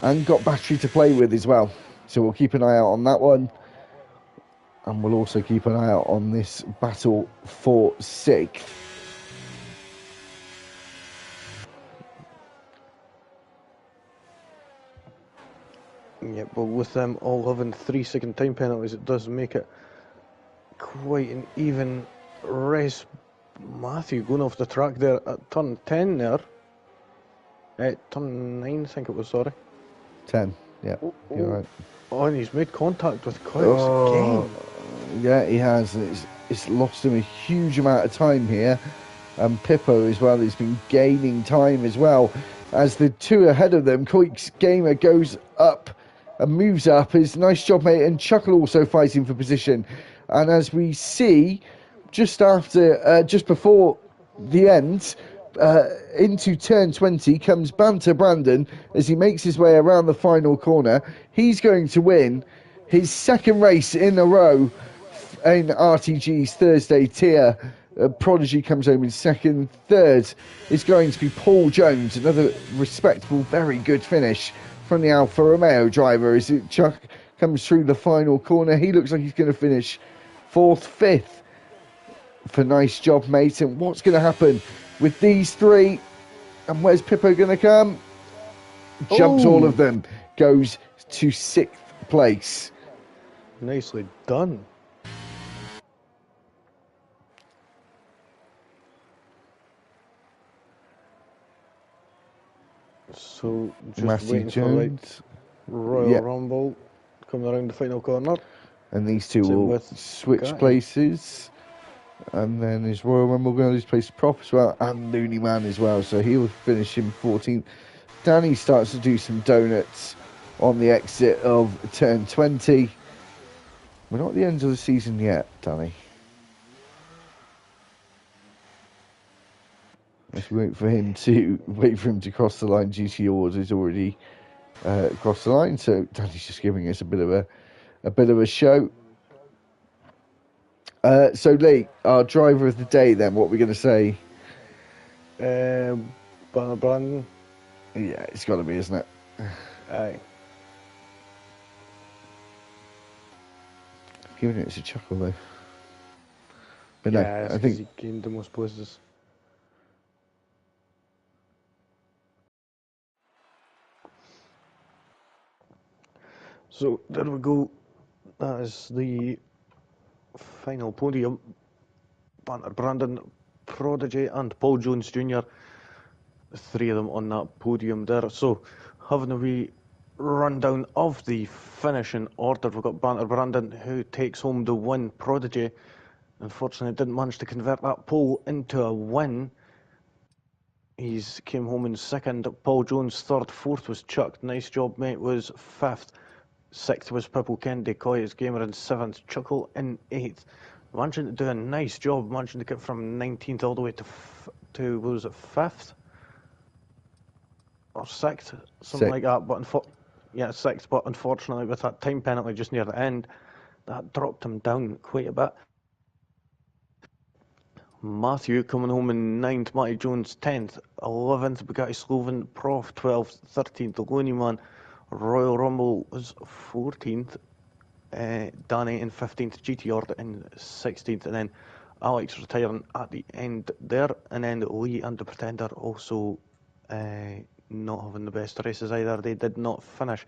And got battery to play with as well. So we'll keep an eye out on that one. And we'll also keep an eye out on this battle for sixth. Yeah, but with them all having 3-second time penalties, it does make it quite an even race. Matthew going off the track there at turn 10 there. Turn 9, I think it was, sorry. 10, yeah, you're right. Oh, and he's made contact with Koyaks again. Yeah, he has. It's lost him a huge amount of time here. And Pippo as well has been gaining time as well. As the two ahead of them, Koik's gamer goes up and moves up. It's a nice job, mate. And Chuckle also fighting for position. And as we see, just before the end, into turn 20 comes Banter Brandon as he makes his way around the final corner. He's going to win his second race in a row in RTG's Thursday tier. Prodigy comes home in second. Third is going to be Paul Jones, another respectable, very good finish from the Alfa Romeo driver as Chuck comes through the final corner. He looks like he's going to finish fourth, fifth for nice job, mate. And what's going to happen with these three? And where's Pippo going to come? Jumps all of them, goes to sixth place. Nicely done. So just Matthew waiting Jones, for Royal Rumble coming around the final corner. And these two will switch places. And then is Royal Rumble going to lose place to Prop as well, and Looney Man as well. So he'll finish in 14th. Danny starts to do some donuts on the exit of turn 20. We're not at the end of the season yet, Danny. Let's wait for him to cross the line. GT Awards is already crossed the line, so Danny's just giving us a bit of a show. So Lee, our driver of the day, then what we're going to say? Brandon. Yeah, it's got to be, isn't it? Aye. Giving it a chuckle though. But yeah, no, I think he gained the most places. So there we go. That is the final podium. Banter Brandon, Prodigy, and Paul Jones Jr. The three of them on that podium there. So having a wee rundown of the finishing order, we've got Banter Brandon who takes home the win. Prodigy unfortunately didn't manage to convert that pole into a win. He's came home in second. Paul Jones third. Fourth was Chuck. Nice job, mate. Was fifth. Sixth was Pippo Kennedy. Coy's Gamer in seventh. Chuckle in eighth. Managing to do a nice job. Managing to get from 19th all the way to what was it, fifth or sixth, something like that. But sixth. But unfortunately, with that time penalty just near the end, that dropped him down quite a bit. Matthew coming home in 9th, Matty Jones 10th, 11th, Bugatti Sloven, Prof 12th, 13th, Looney Man Royal Rumble was 14th. Danny in 15th, GT Order in 16th, and then Alex retiring at the end there, and then Lee and the Pretender also not having the best races either. They did not finish.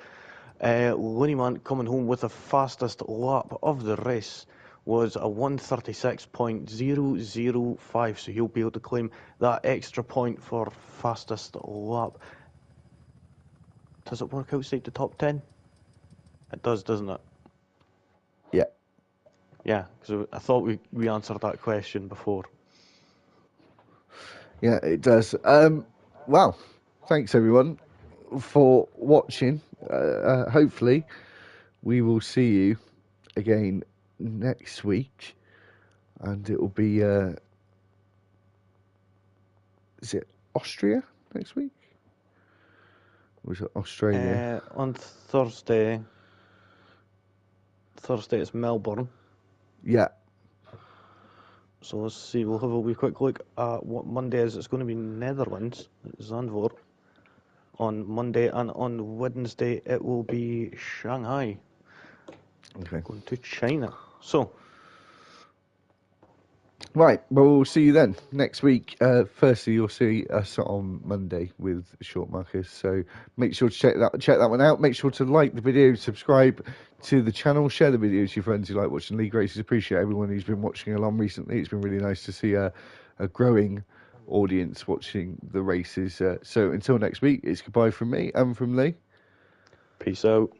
Looney Man coming home with the fastest lap of the race was a 1:36.005, so he'll be able to claim that extra point for fastest lap. Does it work outside the top 10? It does, doesn't it? Yeah. Yeah, because I thought we answered that question before. Yeah, it does. Well, thanks everyone for watching. Hopefully, we will see you again next week, and it will be. Is it Austria next week? Or is it Australia? On Thursday it's Melbourne. Yeah. So let's see, we'll have a wee quick look at what Monday is. It's going to be Netherlands, Zandvoort, on Monday, and on Wednesday it will be Shanghai. Okay. Going to China. So, right, well, we'll see you then next week. Firstly, you'll see us on Monday with Short Marcus, so make sure to check that one out. Make sure to like the video, subscribe to the channel, share the videos with your friends who like watching league races. Appreciate everyone who's been watching along recently. It's been really nice to see a growing audience watching the races. So until next week, it's goodbye from me and from Lee. peace out.